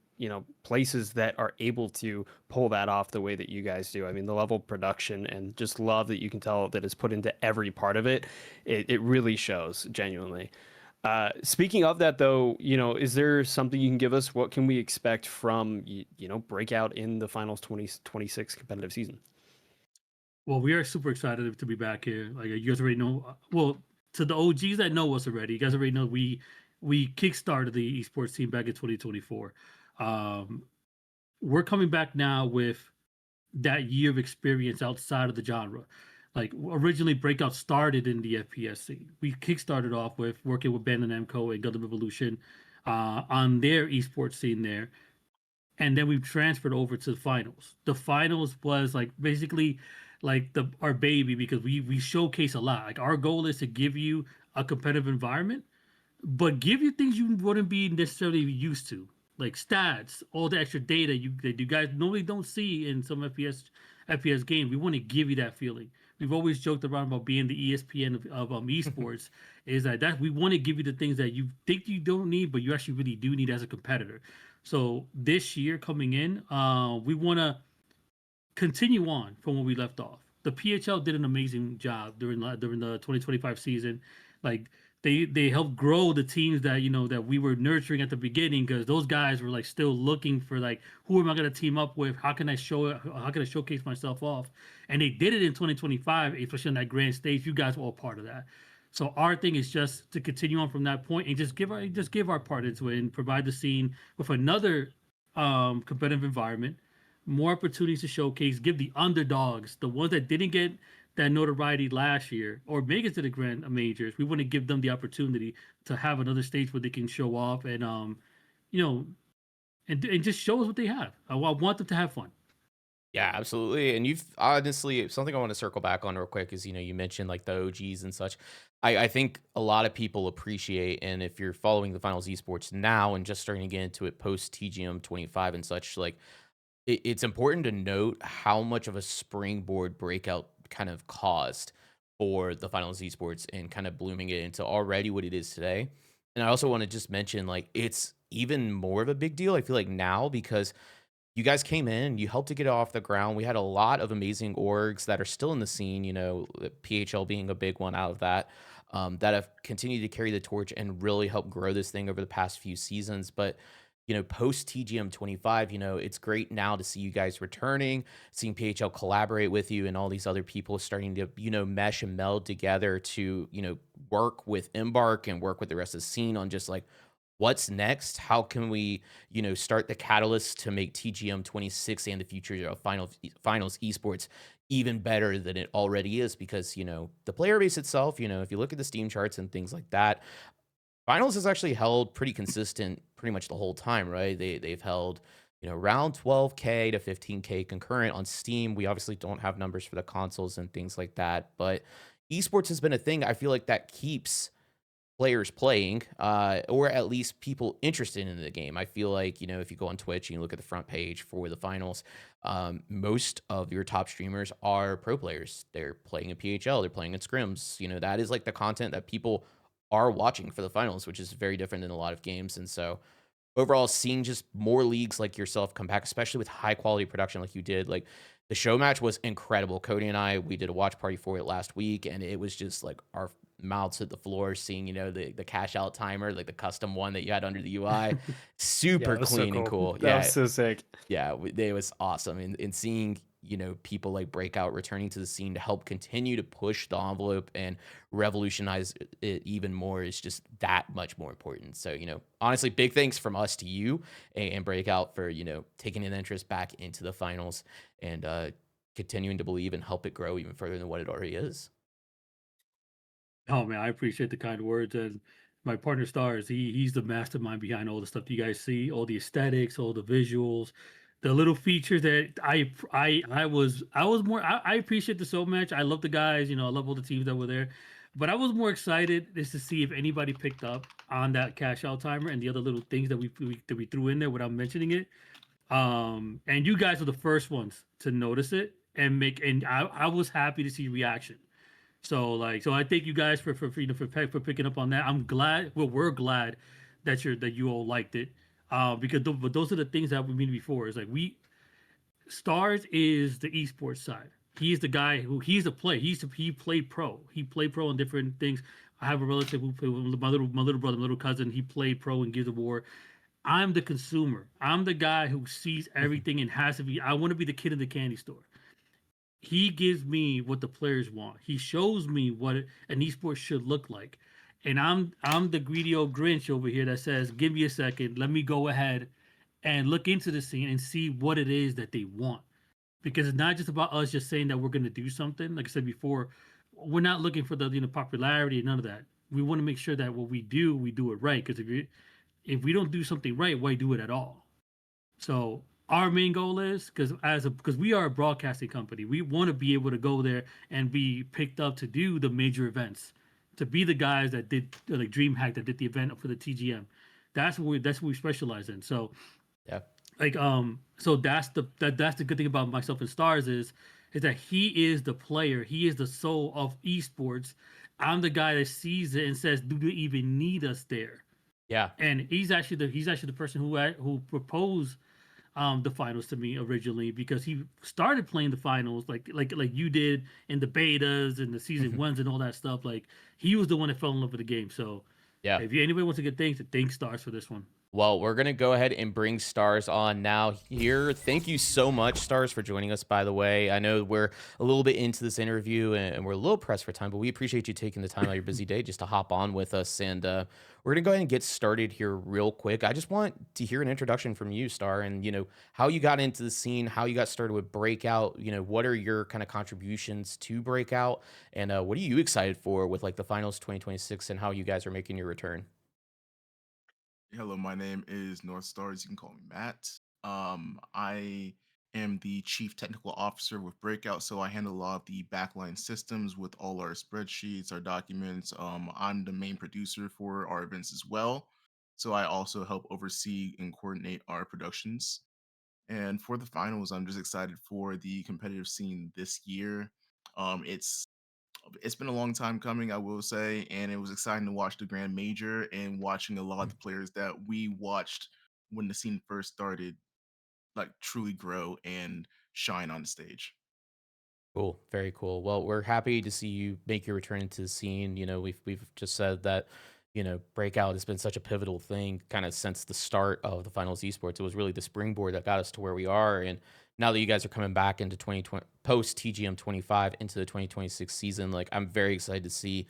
C: places that are able to pull that off the way that you guys do. I mean, the level of production and just love that you can tell that is put into every part of it, it really shows genuinely. Speaking of that, though, is there something you can give us? What can we expect from, Breakout in the finals 2026 competitive season?
D: Well, we are super excited to be back here. Like you guys already know. Well, to the OGs that know us already, you guys already know we kickstarted the esports team back in 2024. Um, we're coming back now with that year of experience outside of the genre. Like originally, Breakout started in the FPS scene. We kickstarted off with working with Ben and Namco and Gundam Evolution on their esports scene there, and then we've transferred over to the finals. The finals was like basically like the our baby because we showcase a lot. Like our goal is to give you a competitive environment, but give you things you wouldn't be necessarily used to, like stats, all the extra data that you guys normally don't see in some FPS games. We want to give you that feeling. We've always joked around about being the ESPN of esports. Is that we want to give you the things that you think you don't need, but you actually really do need as a competitor. So this year coming in, we want to continue on from where we left off. The PHL did an amazing job during the 2025 season. Like they helped grow the teams that that we were nurturing at the beginning, because those guys were like still looking for like, who am I going to team up with? How can I showcase myself off? And they did it in 2025, especially on that grand stage. You guys were all part of that. So our thing is just to continue on from that point and just give our part into it and provide the scene with another competitive environment, more opportunities to showcase, give the underdogs, the ones that didn't get that notoriety last year or make it to the grand majors. We want to give them the opportunity to have another stage where they can show off and you know, and just show us what they have. I want them to have fun.
A: Yeah, absolutely. And you've honestly, something I want to circle back on real quick is, you mentioned like the OGs and such. I think a lot of people appreciate, and if you're following the finals esports now and just starting to get into it post TGM 25 and such, like it's important to note how much of a springboard breakout kind of caused for the finals esports and kind of blooming it into already what it is today. And I also want to just mention, like, it's even more of a big deal, I feel like, now, because you guys came in, you helped to get it off the ground. We had a lot of amazing orgs that are still in the scene, PHL being a big one out of that, that have continued to carry the torch and really help grow this thing over the past few seasons. But, post TGM 25, it's great now to see you guys returning, seeing PHL collaborate with you and all these other people starting to, mesh and meld together to, work with Embark and work with the rest of the scene on just like, what's next? How can we, start the catalyst to make TGM 26 and the future of finals esports even better than it already is? Because, the player base itself, if you look at the Steam charts and things like that, finals has actually held pretty consistent pretty much the whole time, right? They've held, around 12K to 15K concurrent on Steam. We obviously don't have numbers for the consoles and things like that, but esports has been a thing I feel like that keeps players playing, or at least people interested in the game. I feel like, if you go on Twitch and you look at the front page for the finals, most of your top streamers are pro players. They're playing in PHL, they're playing in scrims. That is like the content that people are watching for the finals, which is very different than a lot of games. And so overall, seeing just more leagues like yourself come back, especially with high quality production like you did, like the show match was incredible. Cody and I, we did a watch party for it last week, and it was just like our mouths hit the floor seeing, the cash out timer, like the custom one that you had under the UI.
C: Yeah,
A: Super
C: that was so
A: clean and
C: cool.
A: cool.
C: That was so sick.
A: Yeah, it was awesome. And seeing, people like Breakout returning to the scene to help continue to push the envelope and revolutionize it even more is just that much more important. So, honestly, big thanks from us to you and Breakout for, taking an interest back into the finals and continuing to believe and help it grow even further than what it already is.
D: Oh man, I appreciate the kind words, and my partner Stars, he's the mastermind behind all the stuff you guys see, all the aesthetics, all the visuals, the little features that I was more I appreciate this so much. I love the guys, I love all the teams that were there. But I was more excited is to see if anybody picked up on that cash out timer and the other little things that we threw in there without mentioning it. And you guys were the first ones to notice it and I was happy to see reaction. So I thank you guys for picking up on that. I'm glad. Well, we're glad that you all liked it, because but those are the things that we mean before. Is like Starz is the esports side. He's the guy he's the player. He played pro. He played pro in different things. I have a relative who played with my little brother, my little cousin. He played pro in Gears of War. I'm the consumer. I'm the guy who sees everything and has to be. I want to be the kid in the candy store. He gives me what the players want. He shows me what an esport should look like. And I'm the greedy old Grinch over here that says, "Give me a second, let me go ahead and look into the scene and see what it is that they want." Because it's not just about us just saying that we're going to do something. Like I said before, we're not looking for the popularity and none of that. We want to make sure that what we do it right. Because if we don't do something right, why do it at all? So our main goal is because we are a broadcasting company, we want to be able to go there and be picked up to do the major events, to be the guys that did like DreamHack that did the event for the TGM. That's what we specialize in. So
A: Yeah.
D: so that's the good thing about myself and Stars is that he is the player, he is the soul of esports. I'm the guy that sees it and says, "Do you even need us there?"
A: Yeah.
D: And he's actually the person who proposed the finals to me originally, because he started playing the finals like you did in the betas and the season ones and all that stuff. Like he was the one that fell in love with the game. So
A: Yeah.
D: if anybody wants to get things, thank Stars for this one.
A: Well, we're going to go ahead and bring Starz on now here. Thank you so much, Starz, for joining us, by the way. I know we're a little bit into this interview and we're a little pressed for time, but we appreciate you taking the time out of your busy day just to hop on with us. And we're going to go ahead and get started here real quick. I just want to hear an introduction from you, Star, and, how you got into the scene, how you got started with Breakout, what are your kind of contributions to Breakout, and what are you excited for with like the finals 2026 and how you guys are making your return?
E: Hello, my name is North Stars. You can call me Matt. I am the chief technical officer with Breakout, so I handle a lot of the backline systems with all our spreadsheets, our documents. I'm the main producer for our events as well, so I also help oversee and coordinate our productions. And for the finals, I'm just excited for the competitive scene this year. It's been a long time coming, I will say, and it was exciting to watch the Grand Major and watching a lot of the players that we watched when the scene first started, like truly grow and shine on the stage.
A: Cool, very cool. Well, we're happy to see you make your return into the scene. We've just said that, Breakout has been such a pivotal thing kind of since the start of the finals esports. It was really the springboard that got us to where we are. And now that you guys are coming back into 2020 post TGM 25 into the 2026 season, like I'm very excited to see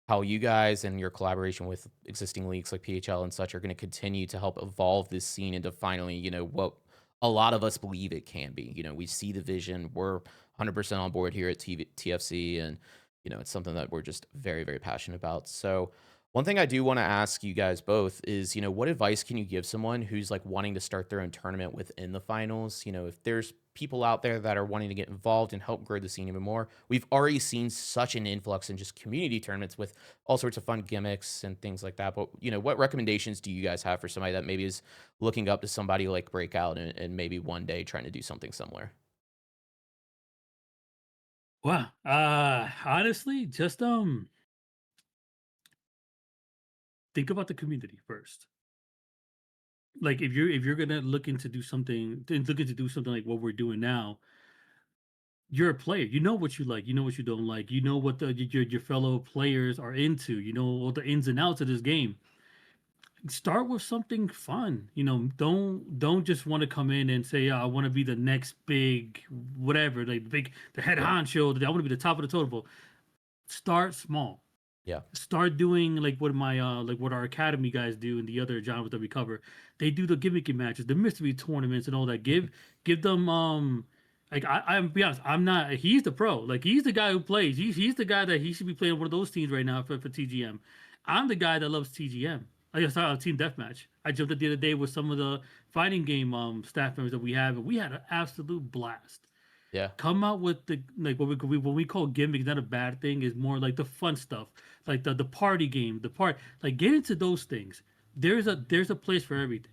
A: how you guys and your collaboration with existing leagues like PHL and such are going to continue to help evolve this scene into finally, what a lot of us believe it can be. We see the vision. We're 100% on board here at TFC, and it's something that we're just very, very passionate about. So, one thing I do want to ask you guys both is, what advice can you give someone who's like wanting to start their own tournament within the finals? If there's people out there that are wanting to get involved and help grow the scene even more. We've already seen such an influx in just community tournaments with all sorts of fun gimmicks and things like that. But, what recommendations do you guys have for somebody that maybe is looking up to somebody like Breakout and maybe one day trying to do something similar?
D: Wow. Honestly, just think about the community first. Like if you're gonna looking to do something like what we're doing now, you're a player. You know what you like. You know what you don't like. You know what your fellow players are into. You know all the ins and outs of this game. Start with something fun. Don't just want to come in and say, I want to be the next big whatever, like the head honcho. I want to be the top of the totem pole. Start small.
A: Yeah.
D: Start doing like what our academy guys do and the other genres that we cover. They do the gimmicky matches, the mystery tournaments, and all that. Give them Like I'm be honest, I'm not. He's the pro. Like he's the guy who plays. He's the guy that he should be playing one of those teams right now for TGM. I'm the guy that loves TGM. I guess Team Deathmatch. I jumped up the other day with some of the fighting game staff members that we have, and we had an absolute blast.
A: Yeah.
D: Come out with the like what we call gimmicks, not a bad thing, is more like the fun stuff, like the party game, like get into those things. There's a place for everything.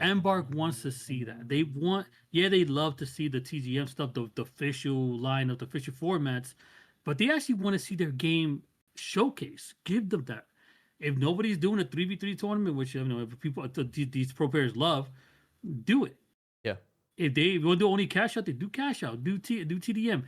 D: Embark wants to see that. They love to see the TGM stuff, the official lineup, the official formats, but they actually want to see their game showcase. Give them that. If nobody's doing a 3v3 tournament, which if people these pro players love, do it.
A: Yeah.
D: If they want to do only cash out, they do cash out. Do TDM.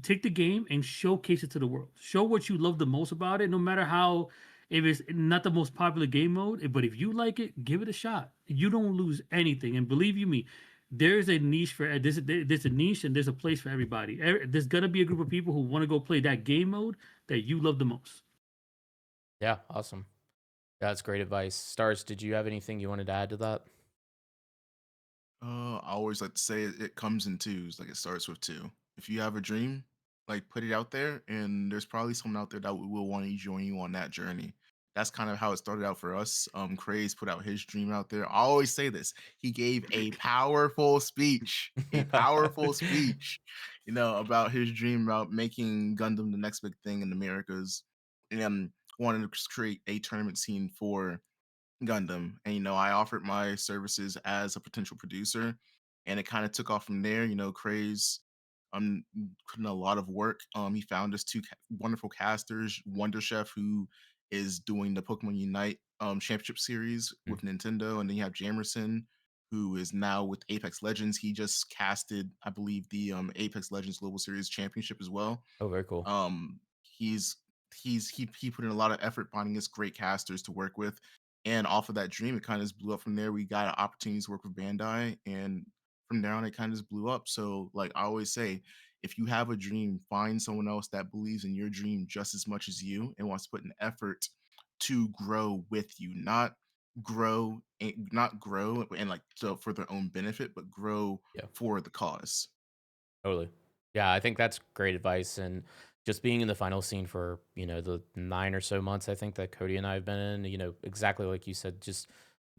D: Take the game and showcase it to the world. Show what you love the most about it, no matter how. If it's not the most popular game mode, but if you like it, give it a shot. You don't lose anything. And believe you me, there's a niche for there's a niche and there's a place for everybody. There's gonna be a group of people who want to go play that game mode that you love the most.
A: Yeah, awesome. That's great advice. Starz, did you have anything you wanted to add to that?
E: I always like to say it comes in twos. Like it starts with two. If you have a dream, like put it out there, and there's probably someone out there that will want to join you on that journey. That's kind of how it started out for us. Craze put out his dream out there. I always say this. He gave a powerful speech, about his dream about making Gundam the next big thing in the Americas, and wanted to create a tournament scene for Gundam. And I offered my services as a potential producer, and it kind of took off from there. Craze put in a lot of work. He found us two wonderful casters, Wonder Chef, who is doing the Pokemon Unite championship series with Nintendo, and then you have Jamerson, who is now with Apex Legends. He just casted, I believe, the Apex Legends Global Series Championship as well.
A: Oh, very cool.
E: He put in a lot of effort finding us great casters to work with, and off of that dream, it kind of just blew up from there. We got opportunities to work with Bandai, and from there on, it kind of just blew up. So, like I always say, if you have a dream, find someone else that believes in your dream just as much as you and wants to put an effort to grow with you, not grow and like so for their own benefit, but grow for the cause.
A: Totally. Yeah, I think that's great advice. And just being in the final scene for, the 9 or so months, I think that Cody and I have been in, exactly like you said, just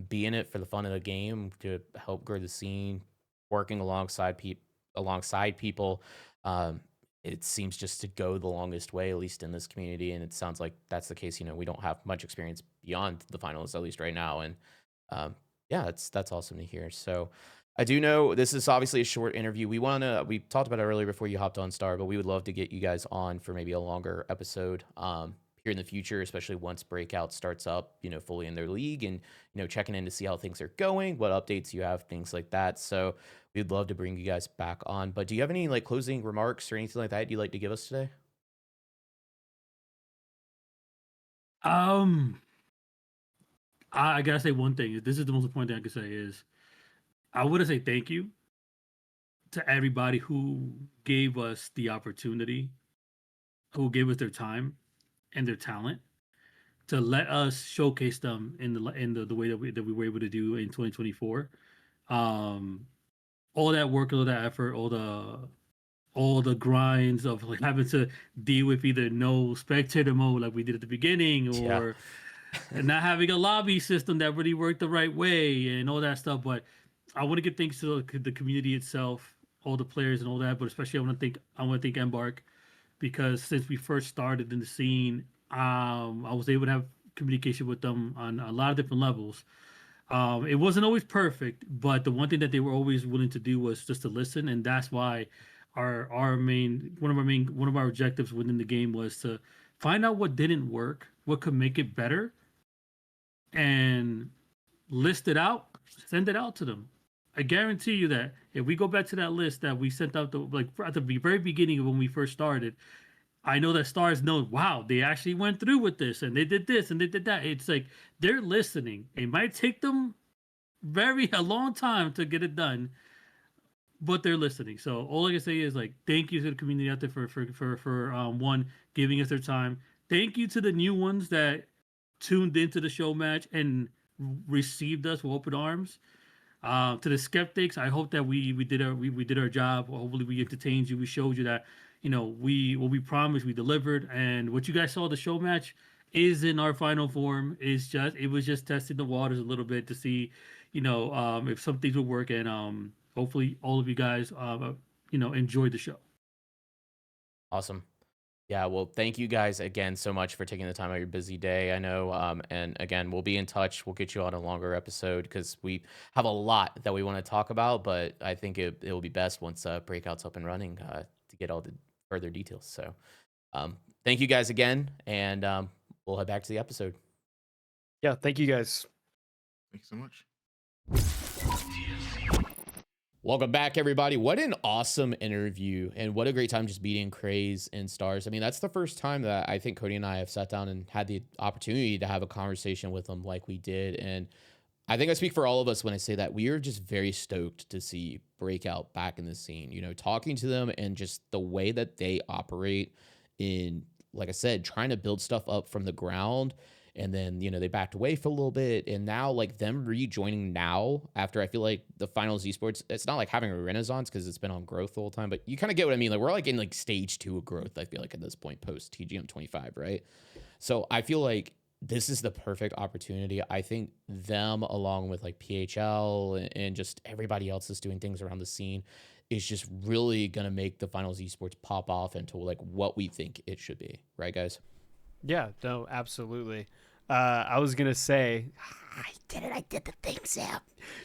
A: be in it for the fun of the game to help grow the scene, working alongside people. It seems just to go the longest way, at least in this community. And it sounds like that's the case. We don't have much experience beyond the finalists, at least right now. And that's awesome to hear. So I do know this is obviously a short interview. We talked about it earlier before you hopped on Star, but we would love to get you guys on for maybe a longer episode here in the future, especially once Breakout starts up, fully in their league, and checking in to see how things are going, what updates you have, things like that. So we'd love to bring you guys back on. But do you have any like closing remarks or anything like that you'd like to give us today?
D: I gotta say one thing. This is the most important thing I can say is I want to say thank you to everybody who gave us the opportunity, who gave us their time and their talent to let us showcase them in the way that we were able to do in 2024. All that work, all that effort, all the grinds of like having to deal with either no spectator mode like we did at the beginning, or not having a lobby system that really worked the right way and all that stuff. But I want to give thanks to the community itself, all the players and all that. But especially I want to thank Embark, because since we first started in the scene, I was able to have communication with them on a lot of different levels. It wasn't always perfect, but the one thing that they were always willing to do was just to listen, and that's why one of our objectives within the game was to find out what didn't work, what could make it better, and list it out, send it out to them. I guarantee you that if we go back to that list that we sent out at the very beginning of when we first started, I know that Starz know, wow, they actually went through with this and they did this and they did that. It's like they're listening. It might take them a long time to get it done, but they're listening. So all I can say is like thank you to the community out there for one, giving us their time. Thank you to the new ones that tuned into the show match and received us with open arms. To the skeptics, I hope that we did our job. Hopefully, we entertained you. We showed you that what we promised, we delivered, and what you guys saw the show match is in our final form. It was just testing the waters a little bit to see, if some things would work, and hopefully all of you guys enjoyed the show.
A: Awesome. Yeah, well, thank you guys again so much for taking the time out of your busy day. I know, and again, we'll be in touch. We'll get you on a longer episode because we have a lot that we want to talk about. But I think it will be best once Breakout's up and running to get all the further details. So, thank you guys again, and we'll head back to the episode.
C: Yeah, thank you guys.
E: Thanks so much.
A: Welcome back, everybody. What an awesome interview, and what a great time just meeting Craze and Starz. I mean, that's the first time that I think Cody and I have sat down and had the opportunity to have a conversation with them like we did. And I think I speak for all of us when I say that we are just very stoked to see Breakout back in the scene, talking to them and just the way that they operate in, like I said, trying to build stuff up from the ground. And then, they backed away for a little bit. And now, like, them rejoining now after I feel like the finals esports, it's not like having a renaissance because it's been on growth the whole time. But you kind of get what I mean. Like, we're like in like stage 2 of growth, I feel like, at this point post TGM 25, right? So I feel like this is the perfect opportunity. I think them, along with like PHL and just everybody else that's doing things around the scene, is just really going to make the finals esports pop off into like what we think it should be. Right, guys?
C: Yeah, no, absolutely. I was gonna say, I did the thing, Sam.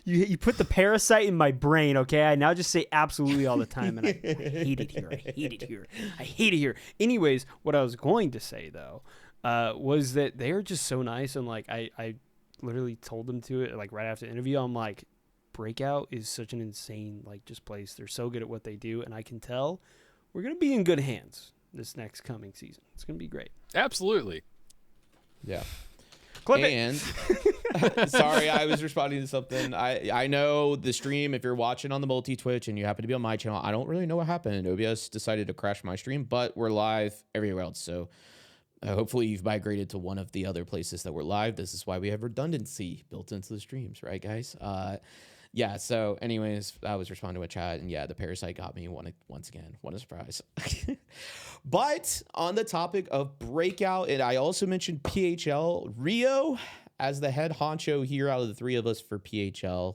C: You put the parasite in my brain, okay? I now just say absolutely all the time, and I hate it here. Anyways, what I was going to say though, was that they are just so nice, and like I literally told them to it like right after the interview. I'm like, Breakout is such an insane like just place. They're so good at what they do, and I can tell we're gonna be in good hands this next coming season. It's gonna be great.
B: Absolutely.
A: Yeah.
C: Clip
A: and sorry, I was responding to something. I know the stream, if you're watching on the multi-Twitch and you happen to be on my channel, I don't really know what happened. OBS decided to crash my stream, but we're live everywhere else. So hopefully you've migrated to one of the other places that we're live. This is why we have redundancy built into the streams, right, guys? Yeah, so anyways, I was responding to a chat, and yeah, the parasite got me once again. What a surprise. But on the topic of Breakout, and I also mentioned PHL, Rio, as the head honcho here out of the three of us for PHL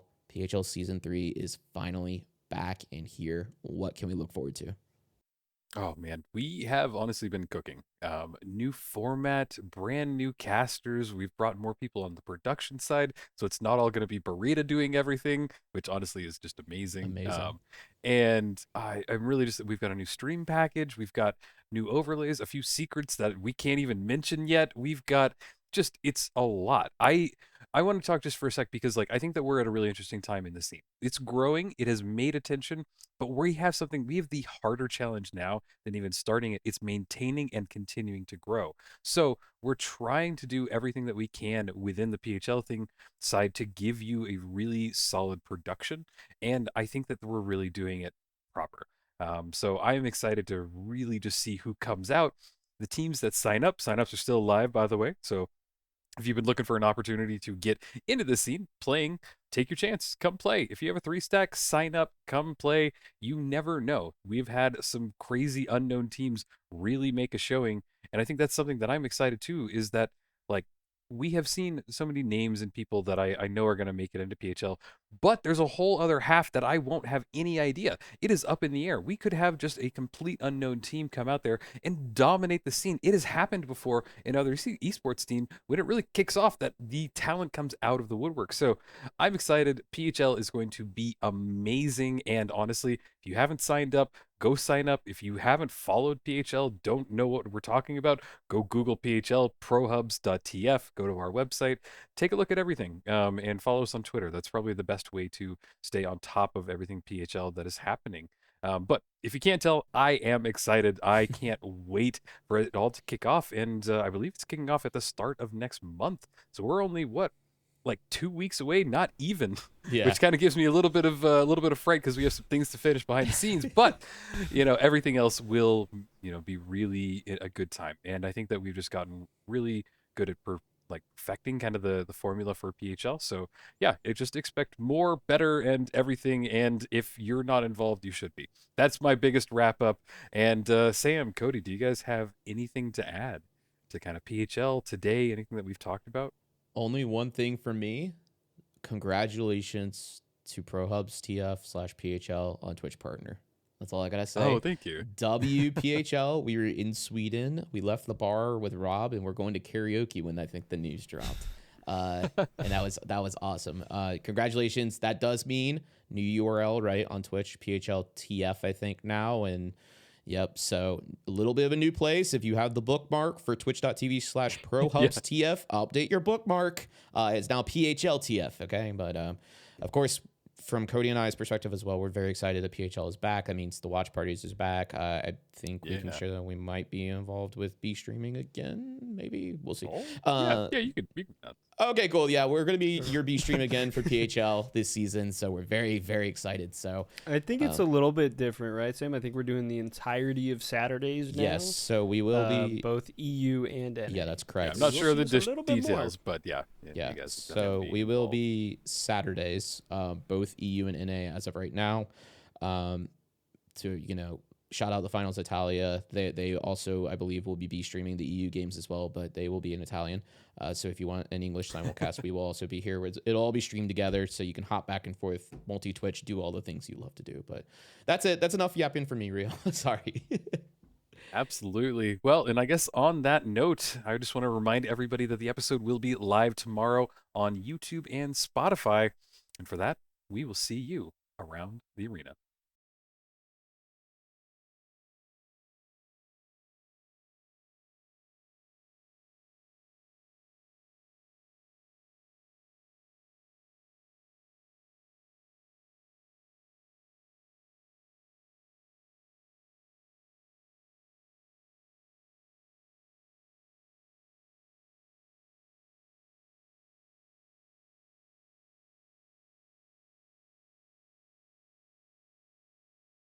A: Season 3 is finally back in here. What can we look forward to?
B: Oh man, we have honestly been cooking. New format, brand new casters. We've brought more people on the production side, so it's not all going to be Burrito doing everything, which honestly is just amazing. And I'm really just, we've got a new stream package. We've got new overlays, a few secrets that we can't even mention yet. We've got just, it's a lot. I want to talk just for a sec because like I think that we're at a really interesting time in the scene. It's growing, it has made attention, but we have the harder challenge now than even starting it. It's maintaining and continuing to grow. So we're trying to do everything that we can within the PHL thing side to give you a really solid production. And I think that we're really doing it proper. So I am excited to really just see who comes out. The teams that signups are still live, by the way. So if you've been looking for an opportunity to get into the scene playing, take your chance. Come play. If you have a 3-stack, sign up, come play. You never know. We've had some crazy unknown teams really make a showing. And I think that's something that I'm excited too, is that like we have seen so many names and people that I know are going to make it into PHL, but there's a whole other half that I won't have any idea. It is up in the air. We could have just a complete unknown team come out there and dominate the scene. It has happened before in other esports team when it really kicks off that the talent comes out of the woodwork. So I'm excited. PHL is going to be amazing. And honestly, if you haven't signed up, go sign up. If you haven't followed PHL, don't know what we're talking about, go Google PHL, prohubs.tf, go to our website, take a look at everything, and follow us on Twitter. That's probably the best way to stay on top of everything PHL that is happening. But if you can't tell, I am excited. I can't wait for it all to kick off. And I believe it's kicking off at the start of next month. So we're only, like 2 weeks away, not even, which kind of gives me a little bit of fright because we have some things to finish behind the scenes, but everything else will be really a good time. And I think that we've just gotten really good at like affecting kind of the formula for PHL. So yeah, just expect more, better, and everything. And if you're not involved, you should be. That's my biggest wrap up. And Sam, Cody, do you guys have anything to add to kind of PHL today? Anything that we've talked about?
A: Only one thing for me. Congratulations to ProHubs TF/PHL on Twitch partner. That's all I gotta say.
B: Oh, thank you.
A: WPHL. We were in Sweden. We left the bar with Rob, and we're going to karaoke when I think the news dropped. And that was awesome. Congratulations. That does mean new URL right on Twitch, PHL TF, I think now, and yep. So a little bit of a new place. If you have the bookmark for twitch.tv/ProHubsTF, update your bookmark. It's now PHLTF. Okay, but of course, from Cody and I's perspective as well, we're very excited that PHL is back. That means the watch parties is back. I think we can share that we might be involved with B streaming again. Maybe we'll see.
B: Yeah, you could.
A: Okay, cool. Yeah, we're gonna be your B stream again for PHL this season, so we're very, very excited. So
C: I think it's a little bit different, right, Sam? I think we're doing the entirety of Saturdays now.
A: yes, so we will be
C: both EU and NA.
A: Yeah, that's correct.
B: I'm not sure the
C: a little bit
B: details, but yeah.
A: Yeah,
B: You guys
A: so we will be Saturdays, both EU and NA as of right now. To shout out the finals Italia. They also, I believe, will be streaming the EU games as well, but they will be in Italian. So if you want an English simulcast, we will also be here. It'll all be streamed together, so you can hop back and forth, multi-Twitch, do all the things you love to do. But that's it. That's enough yapping for me, Rio. Sorry.
B: Absolutely. Well, and I guess on that note, I just want to remind everybody that the episode will be live tomorrow on YouTube and Spotify. And for that, we will see you around the arena.